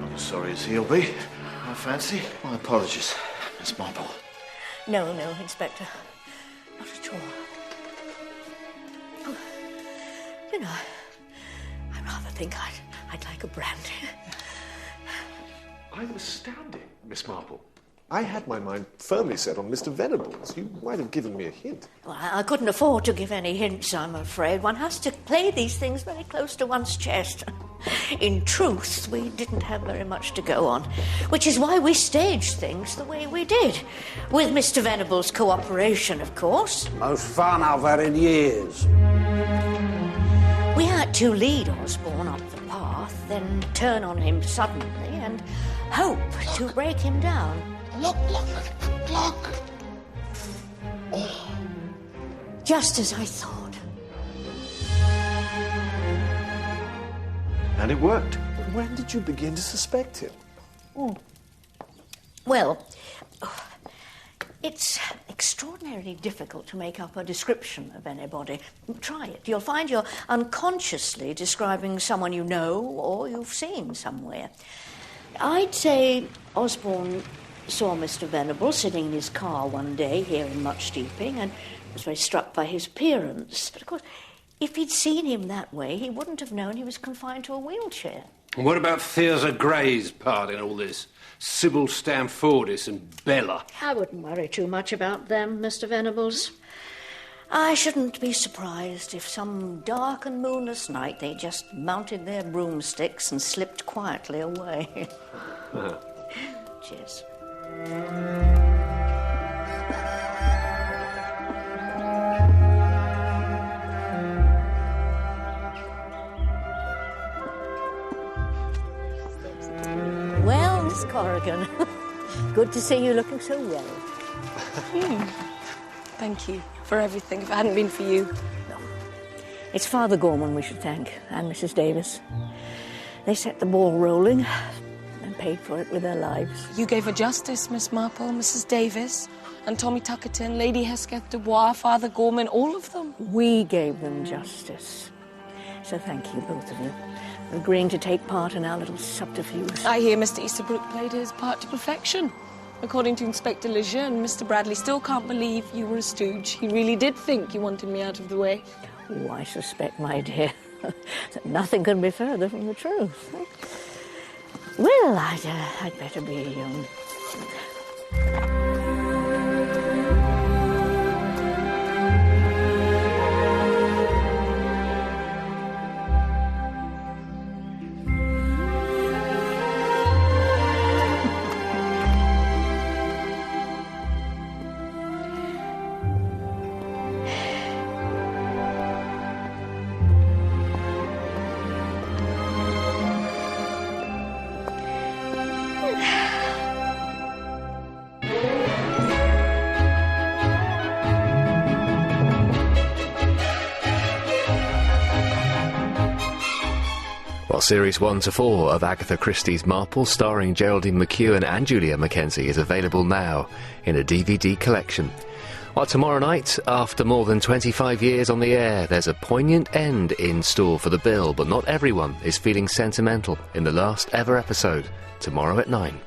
Speaker 10: Not as sorry as he'll be, I fancy. My apologies, Miss Marple.
Speaker 9: No, Inspector. Not at all. Oh, you know, I rather think I'd like a brandy.
Speaker 18: I'm astounded, Miss Marple. I had my mind firmly set on Mr. Venables. You might have given me a hint.
Speaker 9: Well, I couldn't afford to give any hints, I'm afraid. One has to play these things very close to one's chest. In truth, we didn't have very much to go on, which is why we staged things the way we did. With Mr. Venables' cooperation, of course.
Speaker 2: Most fun I've had in years.
Speaker 9: We had to lead Osborne up the path, then turn on him suddenly and hope to break him down.
Speaker 3: Look.
Speaker 9: Just as I thought.
Speaker 18: And it worked. When did you begin to suspect him?
Speaker 9: Well, it's extraordinarily difficult to make up a description of anybody. Try it. You'll find you're unconsciously describing someone you know or you've seen somewhere. I'd say Osborne saw Mr. Venables sitting in his car one day here in Much Deeping and was very struck by his appearance. But, of course, if he'd seen him that way, he wouldn't have known he was confined to a wheelchair.
Speaker 2: And what about Thirza Gray's part in all this? Sybil Stamfordis and Bella.
Speaker 9: I wouldn't worry too much about them, Mr. Venables. I shouldn't be surprised if some dark and moonless night they just mounted their broomsticks and slipped quietly away. Cheers. Well, Miss Corrigan, good to see you looking so well.
Speaker 1: Thank you for everything. If it hadn't been for you.
Speaker 9: No. It's Father Gorman we should thank, and Mrs. Davis. They set the ball rolling and paid for it with their lives.
Speaker 1: You gave her justice, Miss Marple, Mrs. Davis, and Tommy Tuckerton, Lady Hesketh Dubois, Father Gorman, all of them.
Speaker 9: We gave them justice. So thank you, both of you, for agreeing to take part in our little subterfuge.
Speaker 1: I hear Mr. Easterbrook played his part to perfection. According to Inspector Lejeune, Mr. Bradley still can't believe you were a stooge. He really did think you wanted me out of the way.
Speaker 9: Oh, I suspect, my dear, that nothing can be further from the truth. Well, I'd better be...
Speaker 11: Series 1 to 4 of Agatha Christie's Marple, starring Geraldine McEwen and Julia Mackenzie, is available now in a DVD collection. While tomorrow night, after more than 25 years on the air, there's a poignant end in store for the bill, but not everyone is feeling sentimental in the last ever episode, tomorrow at 9.